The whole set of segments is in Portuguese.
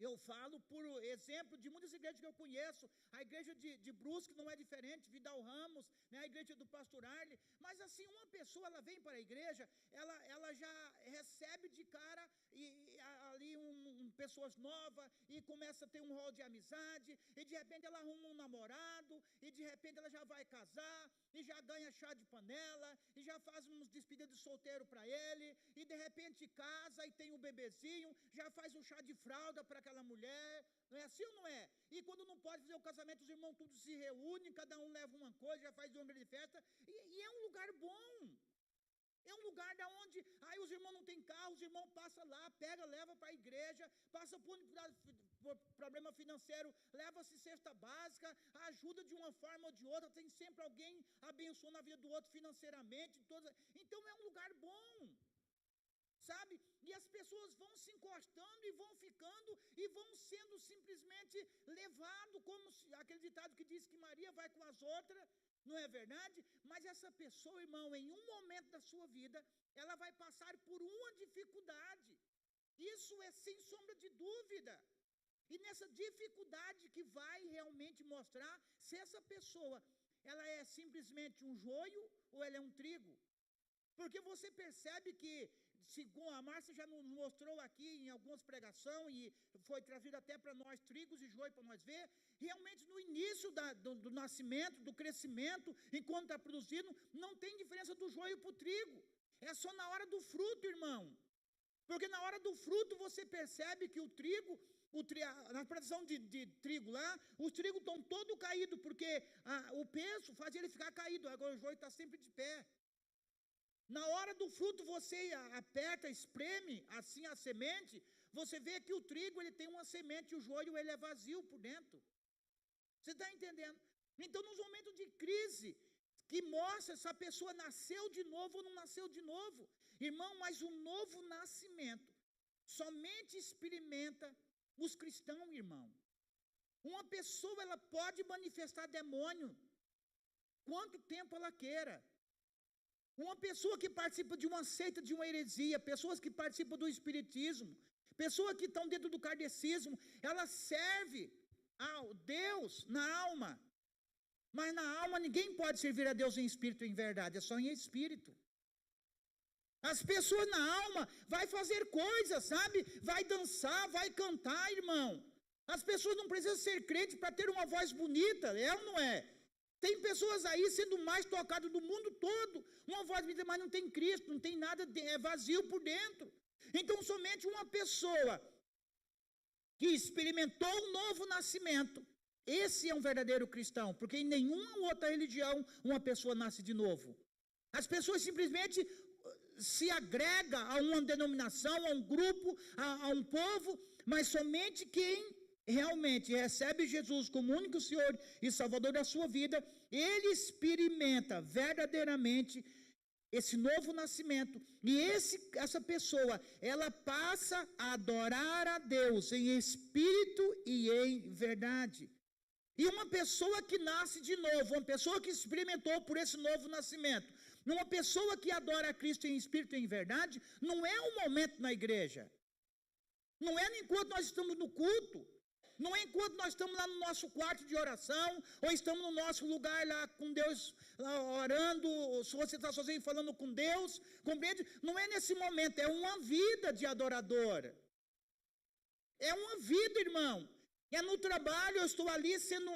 Eu falo por exemplo de muitas igrejas que eu conheço, a igreja de Brusque não é diferente, Vidal Ramos, né, a igreja do pastor Arle, mas assim, uma pessoa, ela vem para a igreja, ela já recebe de cara, ali pessoas novas, e começa a ter um rol de amizade, e de repente ela arruma um namorado, e de repente ela já vai casar, e já ganha chá de panela, e já faz uns despedidas de solteiro para ele, e de repente casa, e tem um bebezinho, já faz um chá de fralda para aquela mulher, não é assim ou não é? E quando não pode fazer o casamento, os irmãos todos se reúnem, cada um leva uma coisa, já faz uma grande festa, e é um lugar bom, é um lugar da onde, aí os irmãos não têm carro, os irmãos passam lá, pega, leva para a igreja, passa por problema financeiro, leva-se cesta básica, ajuda de uma forma ou de outra, tem sempre alguém abençoando a vida do outro financeiramente, então é um lugar bom, sabe? E as pessoas vão se encostando e vão ficando e vão sendo simplesmente levados, como aquele ditado que diz que Maria vai com as outras, não é verdade? Mas essa pessoa, irmão, em um momento da sua vida, ela vai passar por uma dificuldade, isso é sem sombra de dúvida, e nessa dificuldade que vai realmente mostrar se essa pessoa, ela é simplesmente um joio ou ela é um trigo. Porque você percebe que, segundo a Márcia já nos mostrou aqui em algumas pregações, e foi trazido até para nós, trigos e joio para nós ver, realmente no início do nascimento, do crescimento, enquanto está produzindo, não tem diferença do joio para o trigo, é só na hora do fruto, irmão, porque na hora do fruto você percebe que o trigo, na produção de trigo lá, os trigos estão todos caídos, porque o peso fazia ele ficar caído, agora o joio está sempre de pé. Na hora do fruto você aperta, espreme assim a semente, você vê que o trigo ele tem uma semente, o joio ele é vazio por dentro. Você está entendendo? Então nos momentos de crise, que mostra se a pessoa nasceu de novo ou não nasceu de novo. Irmão, mas o novo nascimento somente experimenta os cristãos, irmão. Uma pessoa ela pode manifestar demônio quanto tempo ela queira. Uma pessoa que participa de uma seita, de uma heresia, pessoas que participam do espiritismo, pessoas que estão dentro do kardecismo, ela serve a Deus na alma, mas na alma ninguém pode servir a Deus em espírito e em verdade, é só em espírito. As pessoas na alma vai fazer coisas, sabe? Vai dançar, vai cantar, irmão. As pessoas não precisam ser crentes para ter uma voz bonita, é ou não é? Tem pessoas aí sendo mais tocadas do mundo todo, uma voz bonita, mas não tem Cristo, não tem nada, é vazio por dentro. Então somente uma pessoa que experimentou o novo nascimento, esse é um verdadeiro cristão, porque em nenhuma outra religião uma pessoa nasce de novo. As pessoas simplesmente se agregam a uma denominação, a um grupo, a um povo, mas somente quem realmente recebe Jesus como único Senhor e Salvador da sua vida, ele experimenta verdadeiramente esse novo nascimento, e essa pessoa, ela passa a adorar a Deus em espírito e em verdade. E uma pessoa que nasce de novo, uma pessoa que experimentou por esse novo nascimento, uma pessoa que adora a Cristo em espírito e em verdade, não é um momento na igreja, não é enquanto nós estamos no culto, não é enquanto nós estamos lá no nosso quarto de oração, ou estamos no nosso lugar lá com Deus, lá orando, se você está sozinho falando com Deus, compreende? Não é nesse momento, é uma vida de adorador, é uma vida, irmão. É no trabalho, eu estou ali sendo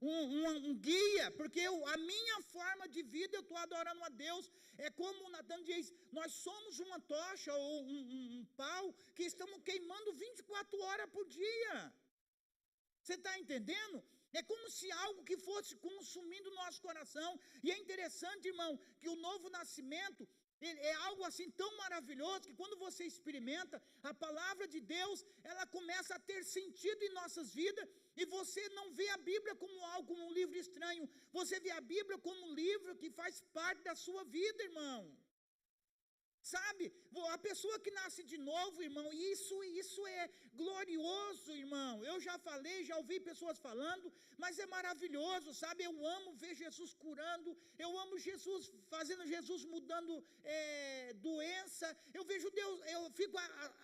um guia, porque a minha forma de vida, eu estou adorando a Deus. É como o Natan diz, nós somos uma tocha ou um pau que estamos queimando 24 horas por dia. Você está entendendo? É como se algo que fosse consumindo o nosso coração. E é interessante, irmão, que o novo nascimento é algo assim tão maravilhoso que quando você experimenta, a palavra de Deus, ela começa a ter sentido em nossas vidas, e você não vê a Bíblia como algo, como um livro estranho, você vê a Bíblia como um livro que faz parte da sua vida, irmão. Sabe, a pessoa que nasce de novo, irmão, isso é glorioso, irmão. Eu já falei, já ouvi pessoas falando, mas é maravilhoso, sabe? Eu amo ver Jesus curando, eu amo Jesus, fazendo Jesus mudando doença. Eu vejo Deus, eu fico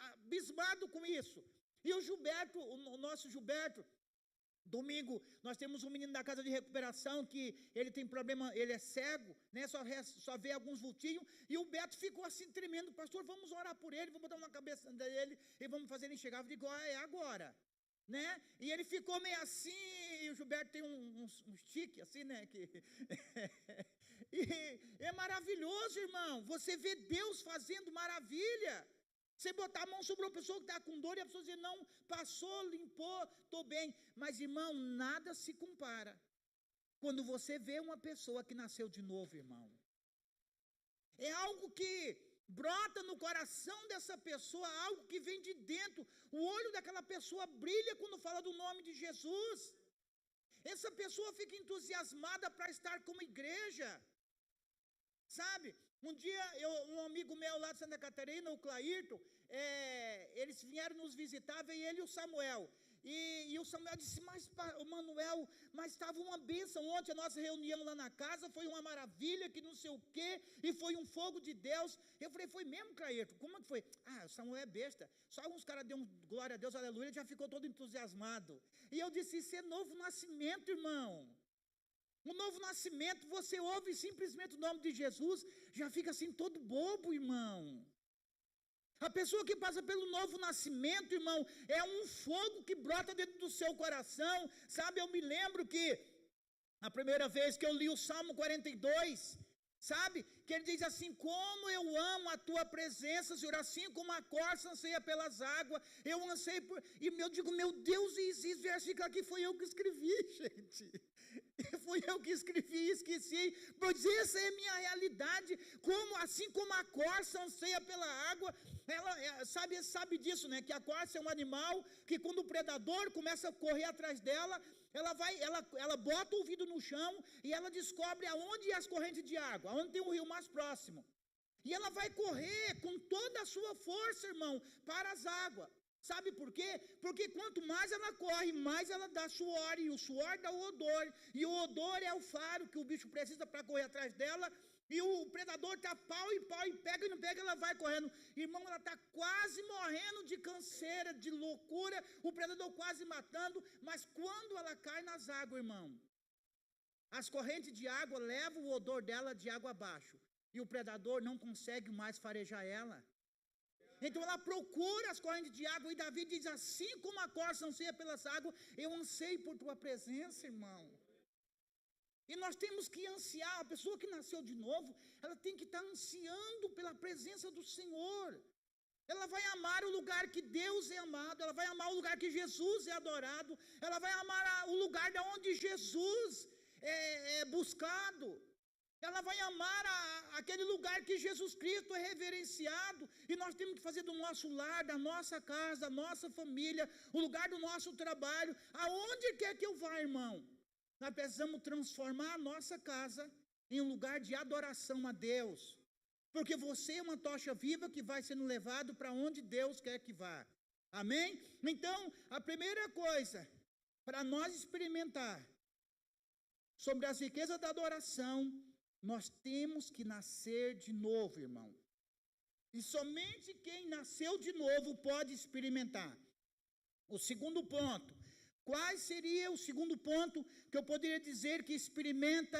abismado com isso. E o Gilberto, o nosso Gilberto, domingo, nós temos um menino da casa de recuperação que ele tem problema, ele é cego, né? Só vê alguns vultinhos. E o Beto ficou assim tremendo: pastor, vamos orar por ele, vamos botar uma cabeça dele e vamos fazer ele enxergar. Eu digo: é agora, né? E ele ficou meio assim. E o Gilberto tem um tique assim, né? E é maravilhoso, irmão. Você vê Deus fazendo maravilha. Você botar a mão sobre uma pessoa que está com dor e a pessoa dizer: não, passou, limpou, estou bem. Mas, irmão, nada se compara quando você vê uma pessoa que nasceu de novo, irmão. É algo que brota no coração dessa pessoa, algo que vem de dentro. O olho daquela pessoa brilha quando fala do nome de Jesus. Essa pessoa fica entusiasmada para estar como igreja. Sabe? Um dia, um amigo meu lá de Santa Catarina, o Clairton, eles vieram nos visitar, veio ele e o Samuel. E o Samuel disse: mas o Manuel, mas estava uma bênção ontem, a nossa reunião lá na casa, foi uma maravilha, que não sei o quê, e foi um fogo de Deus. Eu falei: foi mesmo, Clairton? Como é que foi? O Samuel é besta. Só alguns caras deu glória a Deus, aleluia, ele já ficou todo entusiasmado. E eu disse: isso é novo nascimento, irmão. Um novo nascimento, você ouve simplesmente o nome de Jesus, já fica assim todo bobo, irmão. A pessoa que passa pelo novo nascimento, irmão, é um fogo que brota dentro do seu coração, sabe? Eu me lembro que a primeira vez que eu li o Salmo 42, sabe? Que ele diz assim: como eu amo a tua presença, Senhor, assim como a corça anseia pelas águas, eu anseio por... E eu digo: meu Deus, esse versículo aqui foi eu que escrevi, gente. Fui eu que escrevi e esqueci, pois essa é a minha realidade. Assim como a corça anseia pela água, ela sabe disso, né? Que a corça é um animal que, quando o predador começa a correr atrás dela, ela bota o ouvido no chão e ela descobre aonde é as correntes de água, aonde tem um rio mais próximo. E ela vai correr com toda a sua força, irmão, para as águas. Sabe por quê? Porque quanto mais ela corre, mais ela dá suor, e o suor dá o odor, e o odor é o faro que o bicho precisa para correr atrás dela, e o predador está pau, e pega e não pega, ela vai correndo. Irmão, ela está quase morrendo de canseira, de loucura, o predador quase matando, mas quando ela cai nas águas, irmão, as correntes de água levam o odor dela de água abaixo, e o predador não consegue mais farejar ela. Então ela procura as correntes de água, e Davi diz: assim como a corça anseia pelas águas, eu anseio por tua presença, irmão. E nós temos que ansiar. A pessoa que nasceu de novo, ela tem que estar ansiando pela presença do Senhor. Ela vai amar o lugar que Deus é amado, ela vai amar o lugar que Jesus é adorado, ela vai amar o lugar de onde Jesus é buscado. Ela vai amar aquele lugar que Jesus Cristo é reverenciado. E nós temos que fazer do nosso lar, da nossa casa, da nossa família, o lugar do nosso trabalho. Aonde quer que eu vá, irmão, nós precisamos transformar a nossa casa em um lugar de adoração a Deus. Porque você é uma tocha viva que vai sendo levado para onde Deus quer que vá. Amém? Então, a primeira coisa, para nós experimentar sobre as riquezas da adoração, nós temos que nascer de novo, irmão. E somente quem nasceu de novo pode experimentar. O segundo ponto. Qual seria o segundo ponto que eu poderia dizer que experimenta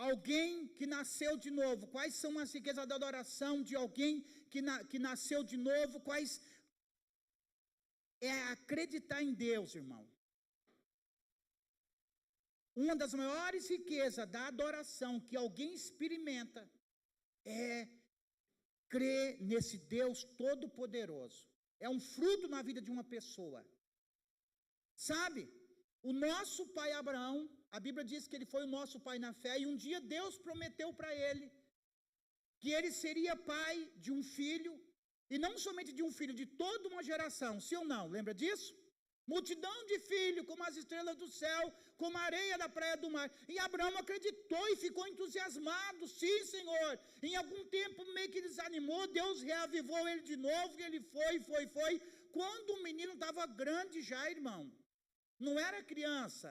alguém que nasceu de novo? Quais são as riquezas da adoração de alguém que nasceu de novo? É acreditar em Deus, irmão. Uma das maiores riquezas da adoração que alguém experimenta é crer nesse Deus todo-poderoso. É um fruto na vida de uma pessoa. Sabe, o nosso pai Abraão, a Bíblia diz que ele foi o nosso pai na fé, e um dia Deus prometeu para ele que ele seria pai de um filho, e não somente de um filho, de toda uma geração, sim ou não? Lembra disso? Multidão de filhos, como as estrelas do céu, como a areia da praia do mar. E Abraão acreditou e ficou entusiasmado. Sim, Senhor. Em algum tempo meio que desanimou, Deus reavivou ele de novo, e ele foi. Quando o menino estava grande já, irmão, não era criança.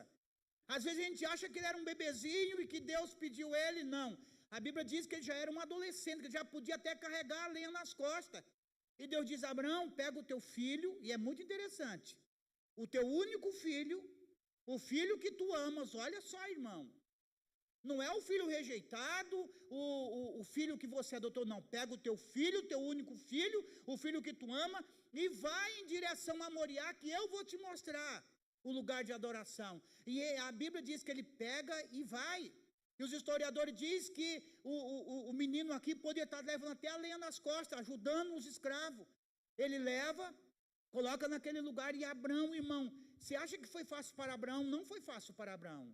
Às vezes a gente acha que ele era um bebezinho e que Deus pediu ele, não. A Bíblia diz que ele já era um adolescente, que ele já podia até carregar a lenha nas costas. E Deus diz: Abraão, pega o teu filho, e é muito interessante, o teu único filho, o filho que tu amas, olha só, irmão, não é o filho rejeitado, o filho que você adotou, não, pega o teu filho, o teu único filho, o filho que tu ama, e vai em direção a Moriá, que eu vou te mostrar o lugar de adoração. E a Bíblia diz que ele pega e vai. E os historiadores dizem que o menino aqui poderia estar levando até a lenha nas costas, ajudando os escravos. Ele leva, coloca naquele lugar, e Abraão, irmão, você acha que foi fácil para Abraão? Não foi fácil para Abraão.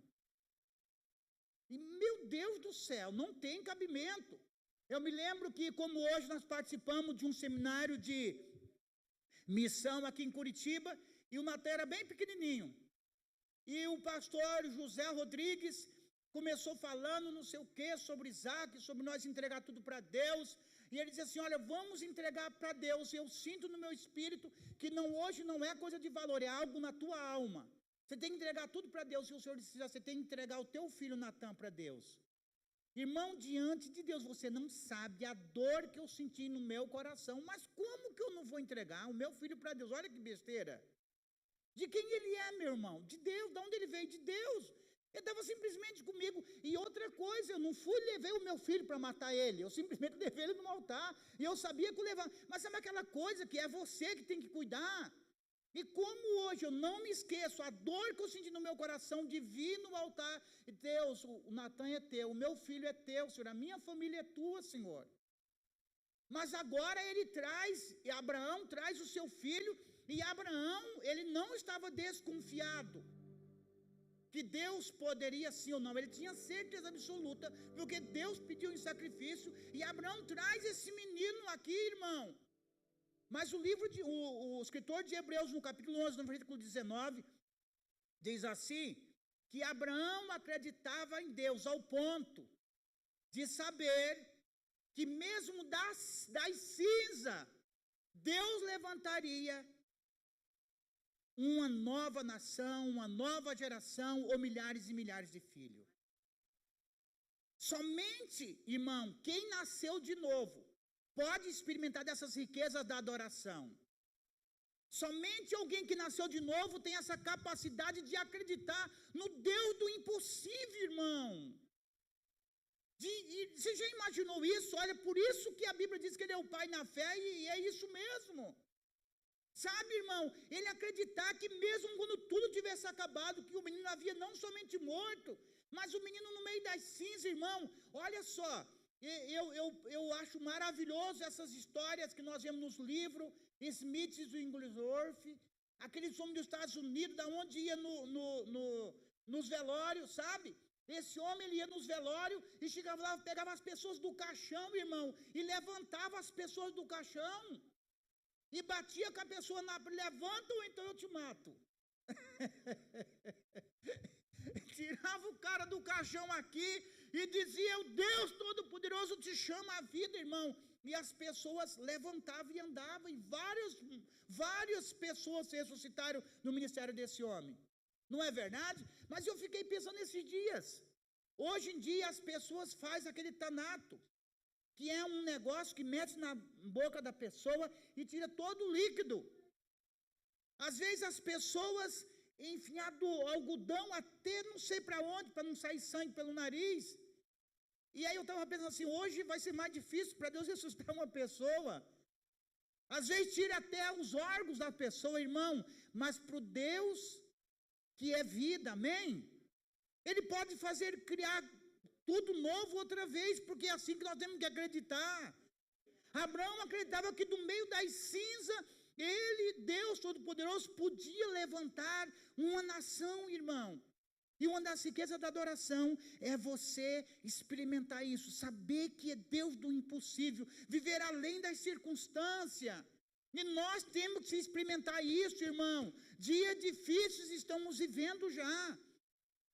E, meu Deus do céu, não tem cabimento. Eu me lembro que, como hoje nós participamos de um seminário de missão aqui em Curitiba, e o Natan era bem pequenininho. E o pastor José Rodrigues começou falando não sei o que, sobre Isaac, sobre nós entregar tudo para Deus. E ele disse assim: olha, vamos entregar para Deus. Eu sinto no meu espírito que hoje não é coisa de valor, é algo na tua alma. Você tem que entregar tudo para Deus. E o Senhor disse: você tem que entregar o teu filho Natan para Deus. Irmão, diante de Deus, você não sabe a dor que eu senti no meu coração. Mas como que eu não vou entregar o meu filho para Deus? Olha que besteira. De quem ele é, meu irmão? De Deus. De onde ele veio? De Deus. Ele estava simplesmente comigo. E outra coisa, eu não fui e levei o meu filho para matar ele. Eu simplesmente levei ele no altar. E eu sabia que eu levava. Mas sabe aquela coisa que é você que tem que cuidar? E como hoje eu não me esqueço a dor que eu senti no meu coração de vir no altar. Deus, o Natan é teu, o meu filho é teu, Senhor, a minha família é tua, Senhor. Mas agora ele traz, e Abraão traz o seu filho, e Abraão, ele não estava desconfiado que Deus poderia sim ou não, ele tinha certeza absoluta, porque Deus pediu em sacrifício, e Abraão traz esse menino aqui, irmão. Mas o escritor de Hebreus, no capítulo 11, no versículo 19, diz assim, que Abraão acreditava em Deus ao ponto de saber que mesmo das cinzas, Deus levantaria uma nova nação, uma nova geração, ou milhares e milhares de filhos. Somente, irmão, quem nasceu de novo, pode experimentar dessas riquezas da adoração. Somente alguém que nasceu de novo tem essa capacidade de acreditar no Deus do impossível, irmão. Você já imaginou isso? Olha, por isso que a Bíblia diz que ele é o pai na fé, e é isso mesmo. Sabe, irmão, ele acreditar que mesmo quando tudo tivesse acabado, que o menino havia não somente morto, mas o menino no meio das cinzas, irmão, olha só. Eu acho maravilhoso essas histórias que nós vemos nos livros, Smith e Wigglesworth, aqueles homens dos Estados Unidos, da onde ia nos velórios, sabe? Esse homem, ele ia nos velórios e chegava lá, pegava as pessoas do caixão, irmão, e levantava as pessoas do caixão, e batia com a pessoa levanta ou então eu te mato. Tirava o cara do caixão aqui e dizia: o Deus Todo-Poderoso te chama à vida, irmão. E as pessoas levantavam e andavam, e várias pessoas se ressuscitaram no ministério desse homem. Não é verdade? Mas eu fiquei pensando nesses dias. Hoje em dia as pessoas fazem aquele tanato, que é um negócio que mete na boca da pessoa e tira todo o líquido. Às vezes as pessoas enfiado algodão até não sei para onde, para não sair sangue pelo nariz. E aí eu estava pensando assim, hoje vai ser mais difícil para Deus ressuscitar uma pessoa. Às vezes tira até os órgãos da pessoa, irmão, mas para o Deus que é vida, amém? Ele pode criar tudo novo outra vez, porque é assim que nós temos que acreditar. Abraão acreditava que do meio das cinzas, ele, Deus Todo-Poderoso, podia levantar uma nação, irmão. E uma das riquezas da adoração é você experimentar isso, saber que é Deus do impossível, viver além das circunstâncias. E nós temos que experimentar isso, irmão. Dias difíceis estamos vivendo já.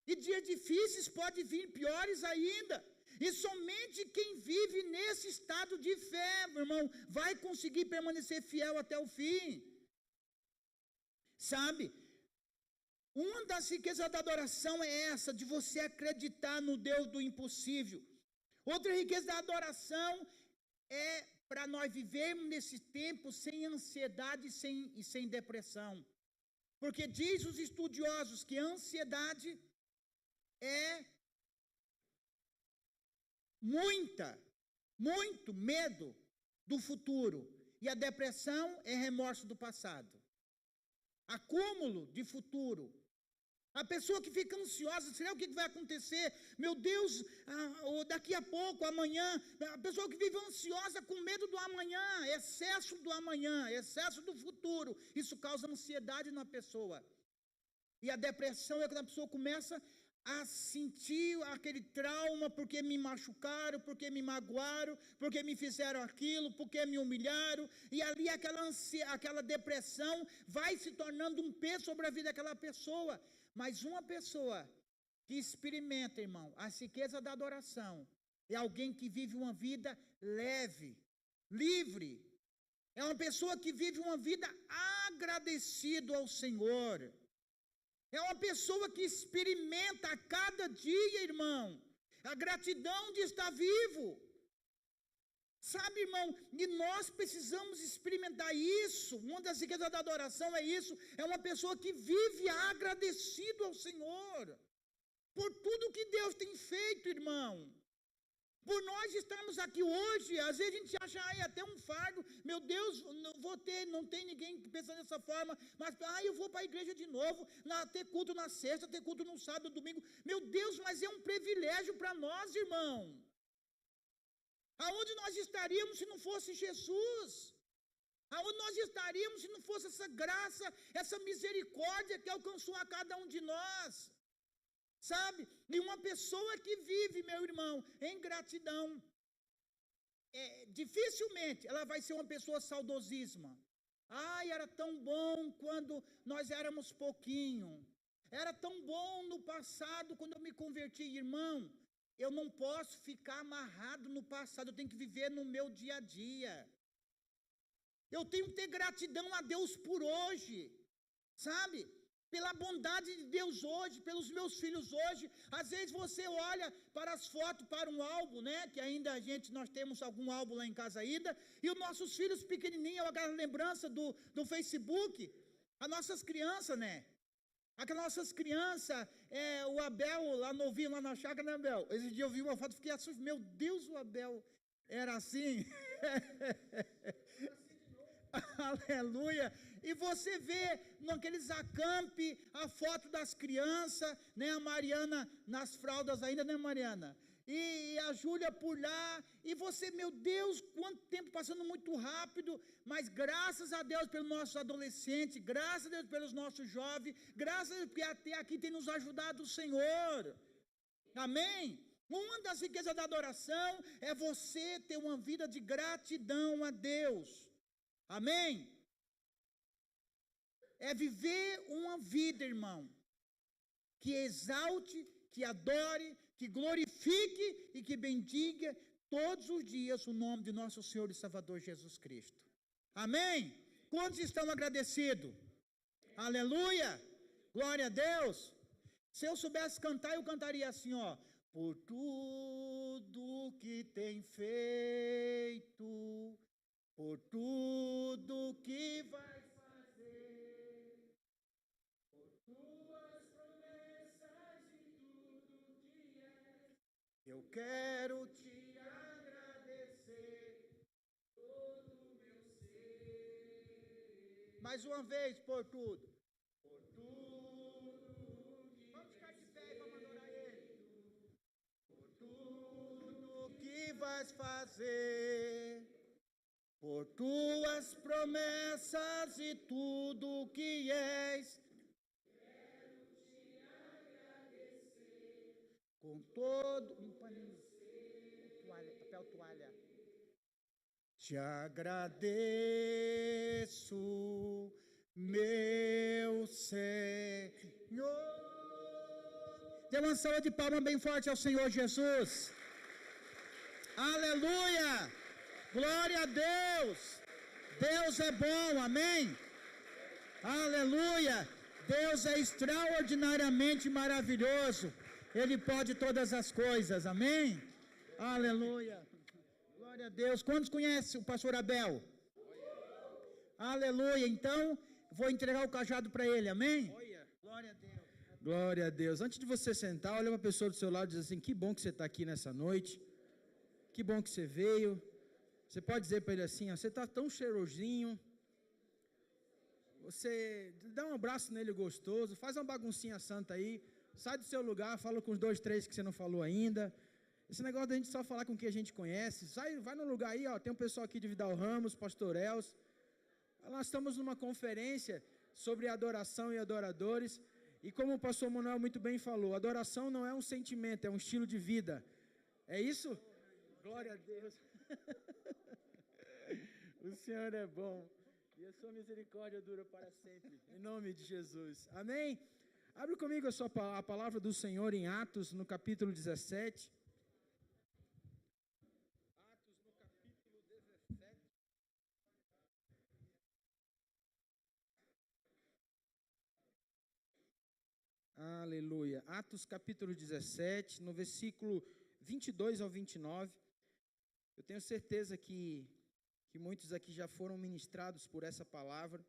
E dias difíceis podem vir piores ainda. E somente quem vive nesse estado de fé, meu irmão, vai conseguir permanecer fiel até o fim. Sabe? Uma das riquezas da adoração é essa, de você acreditar no Deus do impossível. Outra riqueza da adoração é para nós vivermos nesse tempo sem ansiedade e sem depressão. Porque diz os estudiosos que a ansiedade é muito medo do futuro. E a depressão é remorso do passado. Acúmulo de futuro. A pessoa que fica ansiosa, será o que vai acontecer? Meu Deus, daqui a pouco, amanhã. A pessoa que vive ansiosa com medo do amanhã, excesso do amanhã, excesso do futuro. Isso causa ansiedade na pessoa. E a depressão é quando a pessoa começa a sentir aquele trauma porque me machucaram, porque me magoaram, porque me fizeram aquilo, porque me humilharam. E ali aquela depressão vai se tornando um peso sobre a vida daquela pessoa. Mas uma pessoa que experimenta, irmão, a riqueza da adoração, é alguém que vive uma vida leve, livre. É uma pessoa que vive uma vida agradecido ao Senhor. É uma pessoa que experimenta a cada dia, irmão, a gratidão de estar vivo. Sabe, irmão, e nós precisamos experimentar isso. Uma das riquezas da adoração é isso. É uma pessoa que vive agradecido ao Senhor por tudo que Deus tem feito, irmão. Por nós estarmos aqui hoje, às vezes a gente acha, até um fardo, meu Deus, não tem ninguém que pensa dessa forma, mas, eu vou para a igreja de novo, ter culto na sexta, ter culto no sábado, no domingo. Meu Deus, mas é um privilégio para nós, irmão. Aonde nós estaríamos se não fosse Jesus? Aonde nós estaríamos se não fosse essa graça, essa misericórdia que alcançou a cada um de nós? Sabe? E uma pessoa que vive, meu irmão, em gratidão, dificilmente ela vai ser uma pessoa saudosisma. Era tão bom quando nós éramos pouquinho. Era tão bom no passado quando eu me converti, irmão. Eu não posso ficar amarrado no passado, eu tenho que viver no meu dia a dia. Eu tenho que ter gratidão a Deus por hoje, sabe? Pela bondade de Deus hoje, pelos meus filhos hoje. Às vezes você olha para as fotos, para um álbum, né? Que ainda nós temos algum álbum lá em casa ainda. E os nossos filhos pequenininhos, aquela lembrança do Facebook. As nossas crianças, né? Aquelas nossas crianças, o Abel, lá novinho, lá na chácara, né, Abel? Esse dia eu vi uma foto e fiquei assustado. Meu Deus, o Abel era assim. Aleluia. E você vê naqueles acampe a foto das crianças, né? A Mariana nas fraldas ainda, né, Mariana? E a Júlia por lá, e você, meu Deus, quanto tempo passando muito rápido, mas graças a Deus pelos nossos adolescentes, graças a Deus pelos nossos jovens, graças a Deus porque até aqui tem nos ajudado o Senhor. Amém? Uma das riquezas da adoração é você ter uma vida de gratidão a Deus. Amém? É viver uma vida, irmão, que exalte, que adore, que glorifique e que bendiga todos os dias o nome de nosso Senhor e Salvador Jesus Cristo. Amém? Quantos estão agradecidos? Aleluia! Glória a Deus! Se eu soubesse cantar, eu cantaria assim, ó. Por tudo que tem feito, por tudo que vai fazer, por tuas promessas e tudo que és, eu quero te agradecer todo o meu ser. Mais uma vez, por tudo. Por tudo que vamos ficar de pé e vamos adorar Ele. Por tudo que vais fazer, por tuas promessas e tudo que és, quero te agradecer com todo um paninho, papel toalha. Te agradeço, meu Senhor. Dê uma salva de palmas bem forte ao Senhor Jesus. Aleluia! Glória a Deus! Deus é bom, amém? Aleluia! Deus é extraordinariamente maravilhoso. Ele pode todas as coisas, amém? Aleluia! Glória Glória a Deus. Quantos conhecem o pastor Abel? Aleluia. Então, vou entregar o cajado para ele, amém? Glória a Deus. Glória a Deus. Antes de você sentar, olha uma pessoa do seu lado e diz assim: que bom que você está aqui nessa noite. Que bom que você veio. Você pode dizer para ele assim: ó, você está tão cheirosinho. Você dá um abraço nele gostoso, faz uma baguncinha santa aí, sai do seu lugar, fala com os 2, 3 que você não falou ainda. Esse negócio da gente só falar com quem a gente conhece, vai no lugar aí, ó, tem um pessoal aqui de Vidal Ramos, Pastor Els. Nós estamos numa conferência sobre adoração e adoradores, e como o pastor Manuel muito bem falou, adoração não é um sentimento, é um estilo de vida. É isso? Glória a Deus. O Senhor é bom. E a sua misericórdia dura para sempre, em nome de Jesus. Amém? Abre comigo a palavra do Senhor em Atos, no capítulo 17. Atos, no capítulo 17. Aleluia. Atos, capítulo 17, no versículo 22 ao 29. Eu tenho certeza que muitos aqui já foram ministrados por essa palavra,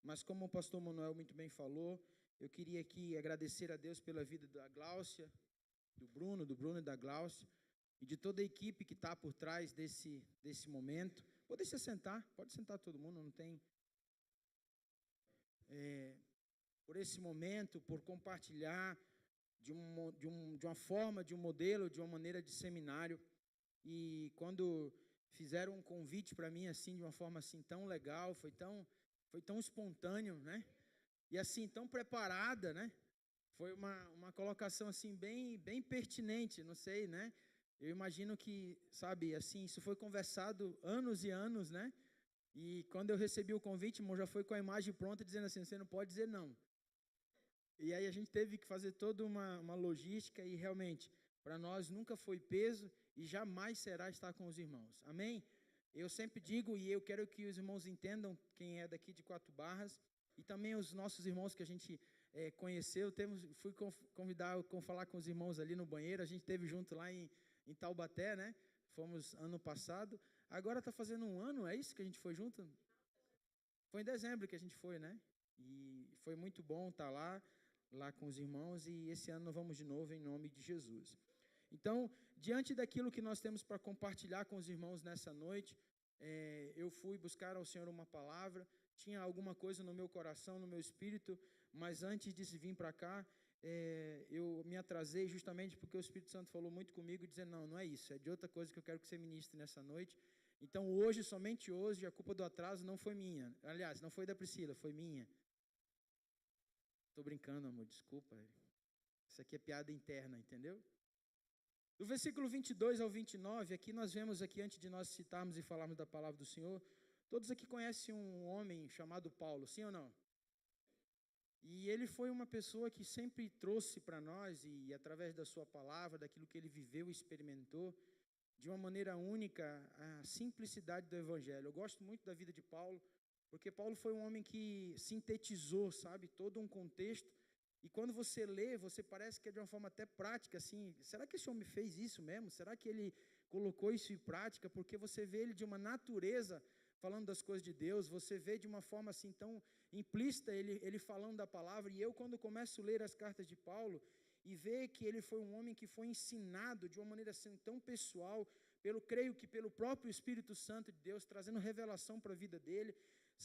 mas como o pastor Manuel muito bem falou, eu queria aqui agradecer a Deus pela vida da Gláucia, do Bruno e da Gláucia, e de toda a equipe que está por trás desse momento. Pode se sentar, pode sentar todo mundo, não tem... por esse momento, por compartilhar de uma forma, de um modelo, de uma maneira de seminário, e quando... fizeram um convite para mim assim de uma forma assim tão legal, foi tão espontâneo, né? E assim tão preparada, né? Foi uma colocação assim bem pertinente, não sei, né? Eu imagino que, sabe, assim, isso foi conversado anos e anos, né? E quando eu recebi o convite, irmão, já foi com a imagem pronta dizendo assim, você não pode dizer não. E aí a gente teve que fazer toda uma logística e realmente para nós nunca foi peso e jamais será estar com os irmãos. Amém? Eu sempre digo, e eu quero que os irmãos entendam, quem é daqui de Quatro Barras, e também os nossos irmãos que a gente conheceu, fui convidar, falar com os irmãos ali no banheiro, a gente esteve junto lá em Taubaté, né? Fomos ano passado, agora está fazendo um ano, é isso que a gente foi junto? Foi em dezembro que a gente foi, né? E foi muito bom estar lá com os irmãos, e esse ano nós vamos de novo em nome de Jesus. Então, diante daquilo que nós temos para compartilhar com os irmãos nessa noite, eu fui buscar ao Senhor uma palavra, tinha alguma coisa no meu coração, no meu espírito, mas antes de vir para cá, eu me atrasei justamente porque o Espírito Santo falou muito comigo, dizendo, não é isso, é de outra coisa que eu quero que você ministre nessa noite. Então, hoje, somente hoje, a culpa do atraso não foi minha, aliás, não foi da Priscila, foi minha. Estou brincando, amor, desculpa, isso aqui é piada interna, entendeu? Do versículo 22 ao 29, aqui nós vemos, aqui antes de nós citarmos e falarmos da palavra do Senhor, todos aqui conhecem um homem chamado Paulo, sim ou não? E ele foi uma pessoa que sempre trouxe para nós, e através da sua palavra, daquilo que ele viveu e experimentou, de uma maneira única, a simplicidade do Evangelho. Eu gosto muito da vida de Paulo, porque Paulo foi um homem que sintetizou, sabe, todo um contexto. E quando você lê, você parece que é de uma forma até prática, assim, será que esse homem fez isso mesmo? Será que ele colocou isso em prática? Porque você vê ele de uma natureza falando das coisas de Deus, você vê de uma forma assim tão implícita ele falando da palavra, e eu quando começo a ler as cartas de Paulo, e ver que ele foi um homem que foi ensinado de uma maneira assim tão pessoal, creio que pelo próprio Espírito Santo de Deus, trazendo revelação para a vida dele,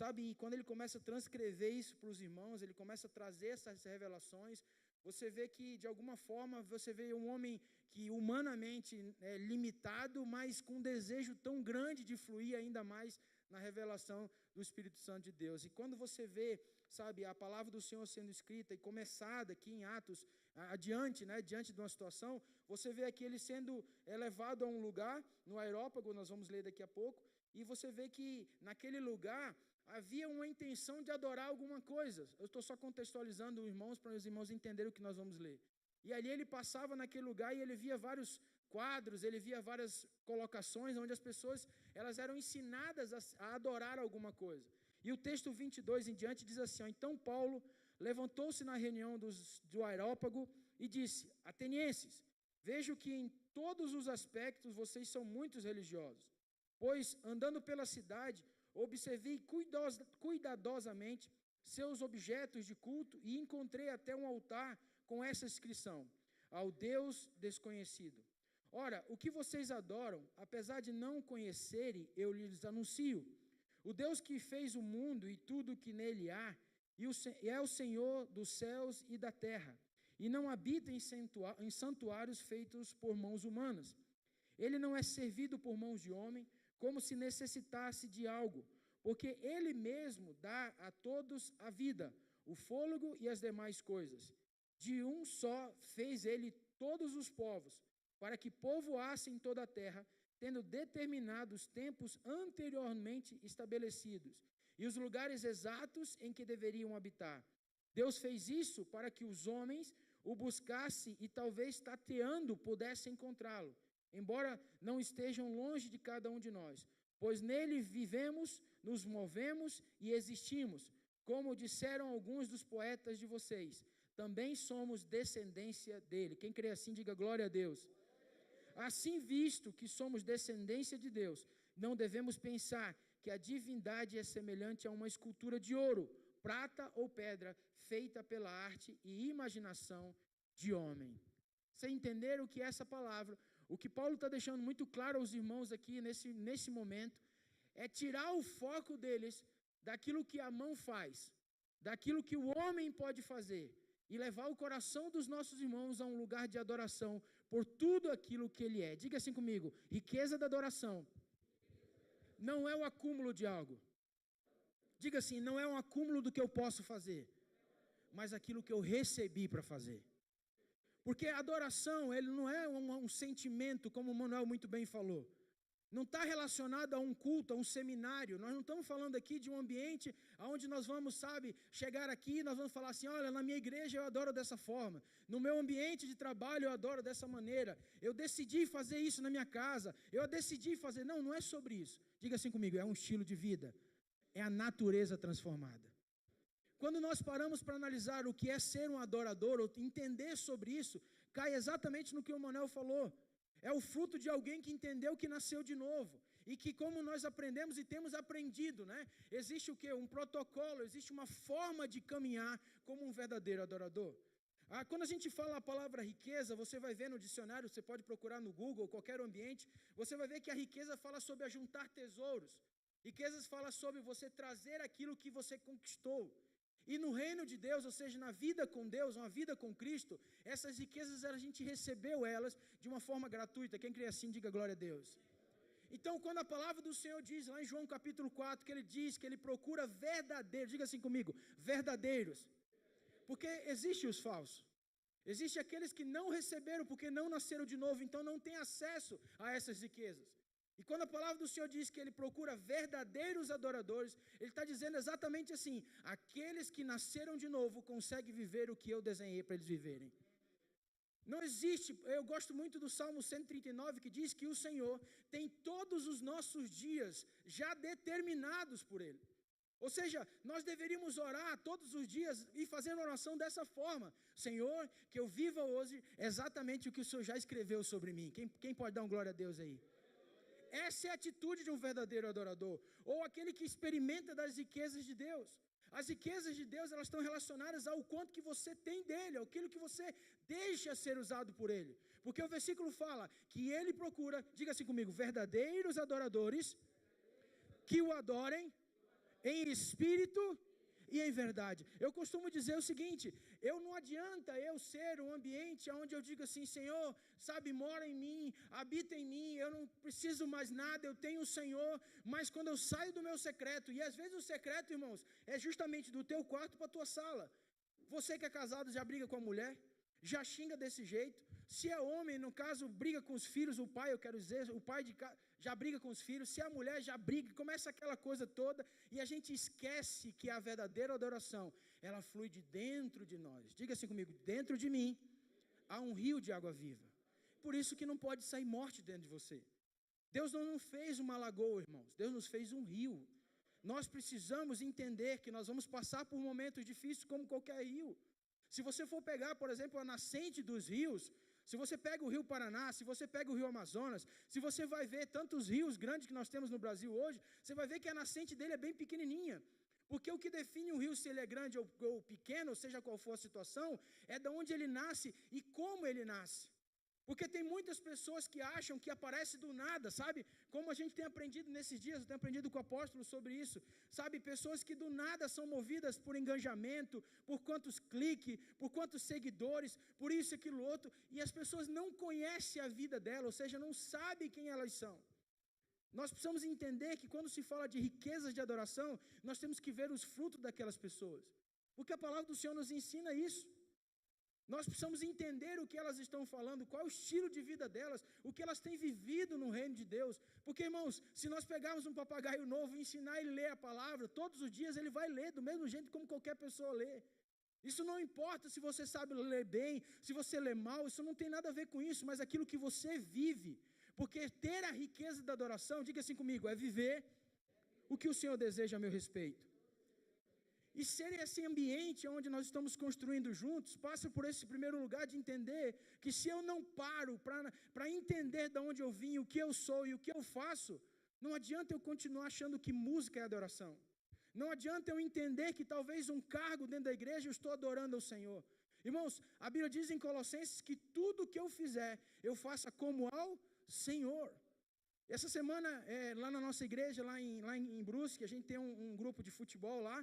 sabe, e quando ele começa a transcrever isso para os irmãos, ele começa a trazer essas revelações, você vê que de alguma forma, você vê um homem que humanamente é limitado, mas com um desejo tão grande de fluir ainda mais na revelação do Espírito Santo de Deus. E quando você vê, sabe, a palavra do Senhor sendo escrita e começada aqui em Atos, adiante, né, diante de uma situação, você vê aqui ele sendo elevado a um lugar, no Areópago, nós vamos ler daqui a pouco, e você vê que naquele lugar havia uma intenção de adorar alguma coisa. Eu estou só contextualizando, irmãos, para os irmãos entenderem o que nós vamos ler. E ali ele passava naquele lugar e ele via vários quadros, ele via várias colocações onde as pessoas elas eram ensinadas a adorar alguma coisa. E o texto 22 em diante diz assim, então Paulo levantou-se na reunião do Areópago e disse, atenienses, Vejo que em todos os aspectos vocês são muito religiosos, pois, andando pela cidade, observei cuidadosamente seus objetos de culto e encontrei até um altar com essa inscrição: ao Deus desconhecido. Ora, o que vocês adoram, apesar de não conhecerem, eu lhes anuncio. O Deus que fez o mundo e tudo o que nele há, e é o Senhor dos céus e da terra, e não habita em santuários feitos por mãos humanas. Ele não é servido por mãos de homem, como se necessitasse de algo, porque Ele mesmo dá a todos a vida, o fôlego e as demais coisas. De um só fez Ele todos os povos, para que povoassem toda a terra, tendo determinado os tempos anteriormente estabelecidos, e os lugares exatos em que deveriam habitar. Deus fez isso para que os homens o buscassem e talvez tateando pudessem encontrá-lo, embora não estejam longe de cada um de nós, pois nele vivemos, nos movemos e existimos. Como disseram alguns dos poetas de vocês, também somos descendência dele. Quem crê assim, diga glória a Deus. Assim, visto que somos descendência de Deus, não devemos pensar que a divindade é semelhante a uma escultura de ouro, prata ou pedra, feita pela arte e imaginação de homem. Você entender o que é essa palavra? O que Paulo está deixando muito claro aos irmãos aqui nesse momento é tirar o foco deles daquilo que a mão faz, daquilo que o homem pode fazer, e levar o coração dos nossos irmãos a um lugar de adoração por tudo aquilo que ele é. Diga assim comigo: riqueza da adoração não é o acúmulo de algo. Diga assim: não é um acúmulo do que eu posso fazer, mas aquilo que eu recebi para fazer. Porque a adoração, ele não é um sentimento, como o Manuel muito bem falou. Não está relacionado a um culto, a um seminário. Nós não estamos falando aqui de um ambiente onde nós vamos, chegar aqui e nós vamos falar assim: olha, na minha igreja eu adoro dessa forma, no meu ambiente de trabalho eu adoro dessa maneira, eu decidi fazer isso na minha casa, eu decidi fazer. Não, não é sobre isso. Diga assim comigo: é um estilo de vida, é a natureza transformada. Quando nós paramos para analisar o que é ser um adorador, ou entender sobre isso, cai exatamente no que o Manuel falou. É o fruto de alguém que entendeu que nasceu de novo. E que, como nós aprendemos e temos aprendido, existe o quê? Um protocolo, existe uma forma de caminhar como um verdadeiro adorador. Quando a gente fala a palavra riqueza, você vai ver no dicionário, você pode procurar no Google, qualquer ambiente, você vai ver que a riqueza fala sobre ajuntar tesouros. Riquezas fala sobre você trazer aquilo que você conquistou. E no reino de Deus, ou seja, na vida com Deus, uma vida com Cristo, essas riquezas a gente recebeu elas de uma forma gratuita. Quem crê assim, diga glória a Deus. Então, quando a palavra do Senhor diz, lá em João capítulo 4, que ele diz que ele procura verdadeiros, diga assim comigo, verdadeiros. Porque existem os falsos. Existem aqueles que não receberam porque não nasceram de novo, então não têm acesso a essas riquezas. E quando a palavra do Senhor diz que ele procura verdadeiros adoradores, ele está dizendo exatamente assim: aqueles que nasceram de novo conseguem viver o que eu desenhei para eles viverem. Não existe, eu gosto muito do Salmo 139, que diz que o Senhor tem todos os nossos dias já determinados por Ele. Ou seja, nós deveríamos orar todos os dias e fazer uma oração dessa forma: Senhor, que eu viva hoje exatamente o que o Senhor já escreveu sobre mim. Quem pode dar um glória a Deus aí? Essa é a atitude de um verdadeiro adorador, ou aquele que experimenta das riquezas de Deus. As riquezas de Deus, elas estão relacionadas ao quanto que você tem dele, aquilo que você deixa ser usado por ele. Porque o versículo fala que ele procura, diga assim comigo, verdadeiros adoradores que o adorem em espírito e em verdade. Eu costumo dizer o seguinte: não adianta eu ser um ambiente onde eu digo assim: Senhor, mora em mim, habita em mim, eu não preciso mais nada, eu tenho o Senhor, mas quando eu saio do meu secreto, e às vezes o secreto, irmãos, é justamente do teu quarto para a tua sala. Você que é casado já briga com a mulher, já xinga desse jeito. Se é homem, no caso, briga com os filhos, o pai, eu quero dizer, o pai de casa já briga com os filhos. Se é a mulher, já briga, começa aquela coisa toda, e a gente esquece que a verdadeira adoração, ela flui de dentro de nós. Diga assim comigo: dentro de mim há um rio de água viva. Por isso que não pode sair morte dentro de você. Deus não nos fez uma lagoa, irmãos, Deus nos fez um rio. Nós precisamos entender que nós vamos passar por momentos difíceis como qualquer rio. Se você for pegar, por exemplo, a nascente dos rios, Se você pega o Rio Paraná, se você pega o Rio Amazonas, se você vai ver tantos rios grandes que nós temos no Brasil hoje, você vai ver que a nascente dele é bem pequenininha. Porque o que define um rio se ele é grande ou pequeno, seja qual for a situação, é de onde ele nasce e como ele nasce. Porque tem muitas pessoas que acham que aparece do nada, sabe? Como a gente tem aprendido nesses dias, eu tenho aprendido com o apóstolo sobre isso. Sabe, pessoas que do nada são movidas por engajamento, por quantos cliques, por quantos seguidores, por isso e aquilo outro, e as pessoas não conhecem a vida dela, ou seja, não sabem quem elas são. Nós precisamos entender que quando se fala de riquezas de adoração, nós temos que ver os frutos daquelas pessoas. Porque a palavra do Senhor nos ensina isso. Nós precisamos entender o que elas estão falando, qual é o estilo de vida delas, o que elas têm vivido no reino de Deus. Porque, irmãos, se nós pegarmos um papagaio novo e ensinar ele a ler a palavra, todos os dias ele vai ler do mesmo jeito como qualquer pessoa lê. Isso não importa se você sabe ler bem, se você lê mal, isso não tem nada a ver com isso, mas aquilo que você vive. Porque ter a riqueza da adoração, diga assim comigo, é viver o que o Senhor deseja a meu respeito. E ser esse ambiente onde nós estamos construindo juntos, passa por esse primeiro lugar de entender que se eu não paro para entender de onde eu vim, o que eu sou e o que eu faço, não adianta eu continuar achando que música é adoração. Não adianta eu entender que talvez um cargo dentro da igreja eu estou adorando ao Senhor. Irmãos, a Bíblia diz em Colossenses que tudo que eu fizer, eu faça como ao Senhor. Essa semana, lá na nossa igreja, lá em Brusque, a gente tem um grupo de futebol lá,